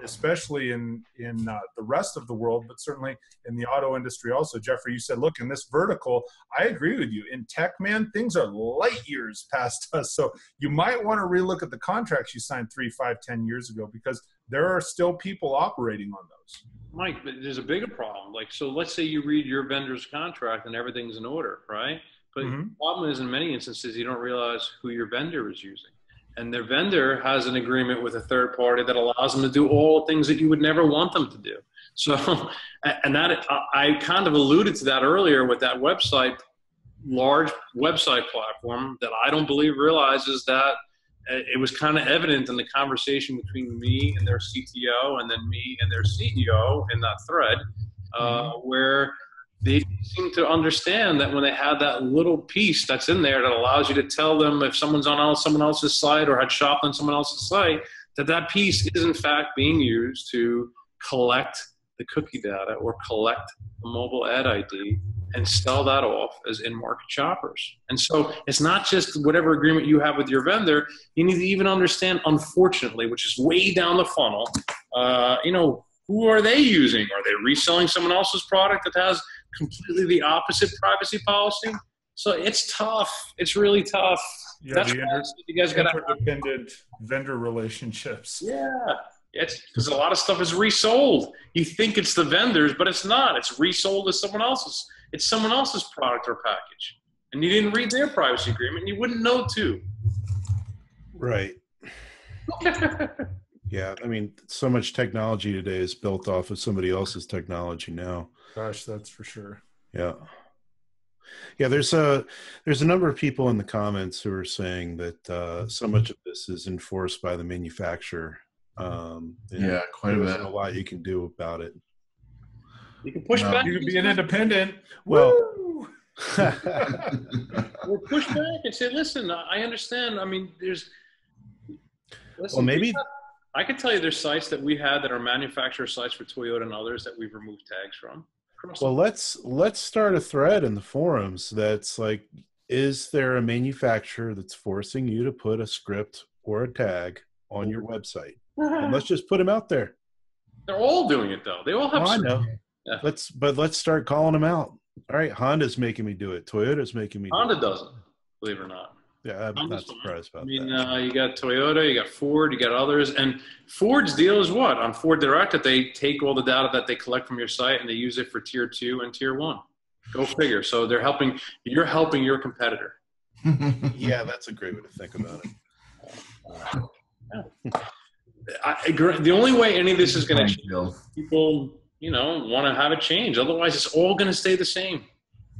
especially in the rest of the world, but certainly in the auto industry also. Jeffrey, you said, look, in this vertical, I agree with you. In tech, man, things are light years past us. So you might want to relook at the contracts you signed 3, 5, 10 years ago, because there are still people operating on those. Mike, but there's a bigger problem. Like, so let's say you read your vendor's contract and everything's in order, right? But the problem is, in many instances, you don't realize who your vendor is using. And their vendor has an agreement with a third party that allows them to do all the things that you would never want them to do. So, and that, I kind of alluded to that earlier with that website, large website platform that I don't believe realizes that it was kind of evident in the conversation between me and their CTO and then me and their CEO in that thread, where they seem to understand that when they have that little piece that's in there that allows you to tell them if someone's on someone else's site or had shopped on someone else's site, that piece is in fact being used to collect the cookie data or collect the mobile ad ID and sell that off as in-market shoppers. And so it's not just whatever agreement you have with your vendor. You need to even understand, unfortunately, which is way down the funnel, who are they using? Are they reselling someone else's product that has completely the opposite privacy policy? So it's tough. It's really tough. Yeah, that's why you guys got interdependent vendor relationships. Yeah, it's because a lot of stuff is resold. You think it's the vendors, but it's not. It's resold as someone else's. It's someone else's product or package, and you didn't read their privacy agreement. You wouldn't know to. Right. Yeah, I mean, so much technology today is built off of somebody else's technology now. Gosh, that's for sure. Yeah. Yeah, there's a number of people in the comments who are saying that so much of this is enforced by the manufacturer. Yeah, quite a bit. There's a lot you can do about it. You can push back. You can be an independent. Well, or push back and say, listen, I understand. I mean, maybe I can tell you there's sites that we had that are manufacturer sites for Toyota and others that we've removed tags from. Well, let's start a thread in the forums that's like, is there a manufacturer that's forcing you to put a script or a tag on your website? And let's just put them out there. They're all doing it though. They all have. I know. Yeah. Let's start calling them out. All right, Honda's making me do it. Toyota's making me. Honda doesn't, believe it or not. Yeah, I'm not surprised about that. You got Toyota, you got Ford, you got others. And Ford's deal is what? On Ford Direct, that they take all the data that they collect from your site and they use it for tier 2 and tier 1. Go figure. So you're helping your competitor. Yeah, that's a great way to think about it. The only way any of this is going to change, people, want to have it change. Otherwise, it's all going to stay the same.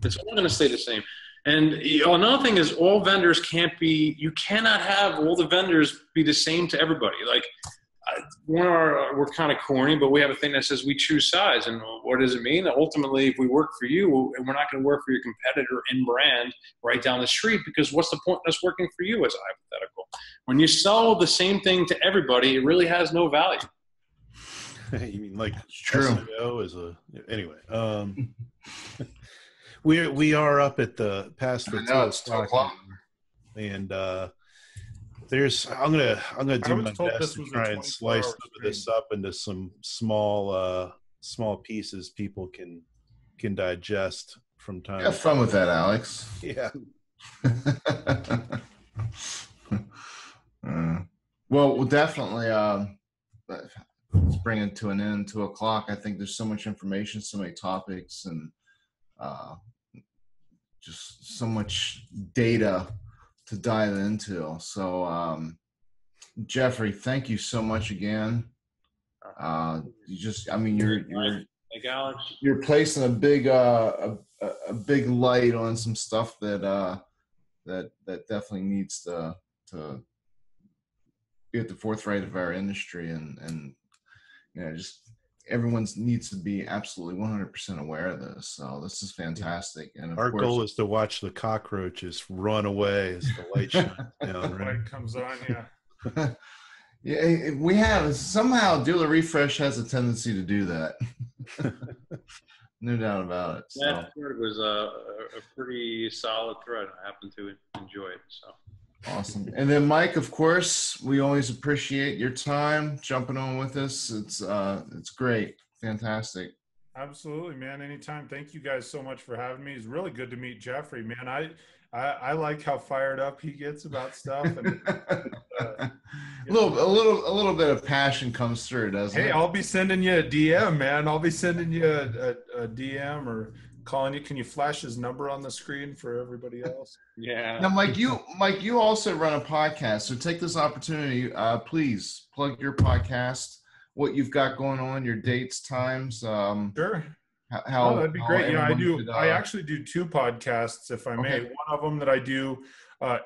It's all going to stay the same. And another thing is you cannot have all the vendors be the same to everybody. Like we're kind of corny, but we have a thing that says we choose sides. And what does it mean? Ultimately, if we work for you, we're not going to work for your competitor in brand right down the street, because what's the point of us working for you as a hypothetical? When you sell the same thing to everybody, it really has no value. You mean like true. SEO anyway. We are up at past the 2 o'clock, and there's I'm gonna do my best to try and slice some of this up into some small pieces people can digest from time. Have fun with that, Alex. Yeah. Well, definitely. Let's bring it to an end. 2 o'clock. I think there's so much information, so many topics, and just so much data to dive into. So, Jeffrey, thank you so much again. You're placing a big light on some stuff that definitely needs to be at the forefront of our industry, and just everyone needs to be absolutely 100% aware of this. So this is fantastic. And our goal is to watch the cockroaches run away as the light shines down. Right? Light comes on, yeah. Yeah, we have somehow Dealer Refresh has a tendency to do that. No doubt about it. So. That thread was a pretty solid thread. I happen to enjoy it. So awesome. And then Mike, of course, we always appreciate your time jumping on with us. It's great, fantastic. Absolutely, man. Anytime. Thank you guys so much for having me. It's really good to meet Jeffrey, man. I like how fired up he gets about stuff. And, a little bit of passion comes through, doesn't it? Hey, I'll be sending you a DM, man. I'll be sending you a DM or calling you. Can you flash his number on the screen for everybody else? Yeah. Now, Mike, you also run a podcast, so take this opportunity. Please plug your podcast, what you've got going on, your dates, times. Sure. How that'd be great. Yeah, I do. Could, I actually do 2 podcasts, if I may. Okay. One of them that I do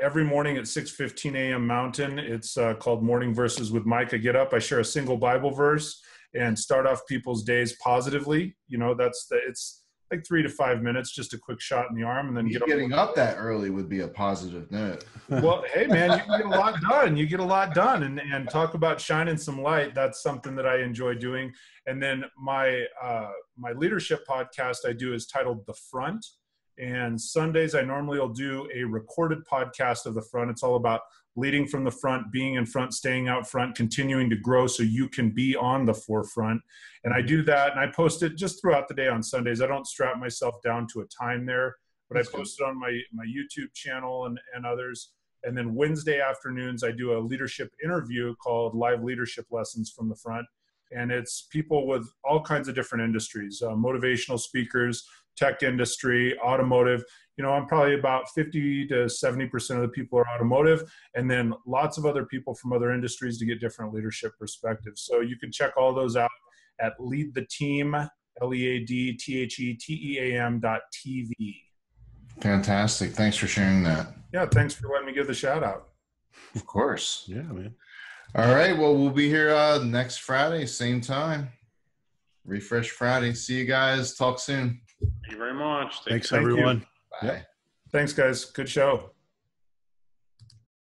every morning at 6:15 a.m. Mountain. It's called Morning Verses with Mike. I get up, I share a single Bible verse, and start off people's days positively. It's like 3 to 5 minutes, just a quick shot in the arm, and then getting up that early would be a positive note. Well, hey man, you can get a lot done. You get a lot done, and talk about shining some light. That's something that I enjoy doing. And then my leadership podcast I do is titled The Front. And Sundays I normally will do a recorded podcast of The Front. It's all about leading from the front, being in front, staying out front, continuing to grow so you can be on the forefront. And I do that, and I post it just throughout the day on Sundays. I don't strap myself down to a time there, but I post it on my YouTube channel and others. And then Wednesday afternoons, I do a leadership interview called Live Leadership Lessons from the Front. And it's people with all kinds of different industries, motivational speakers, tech industry, automotive. I'm probably about 50 to 70% of the people are automotive, and then lots of other people from other industries to get different leadership perspectives. So you can check all those out at leadtheteam, LEADTHETEAM.TV. Fantastic. Thanks for sharing that. Yeah, thanks for letting me give the shout out. Of course. Yeah, man. All right. Well, we'll be here next Friday, same time. Refresh Friday. See you guys. Talk soon. Thank you very much. Thanks, everyone. Bye. Thanks, guys. Good show.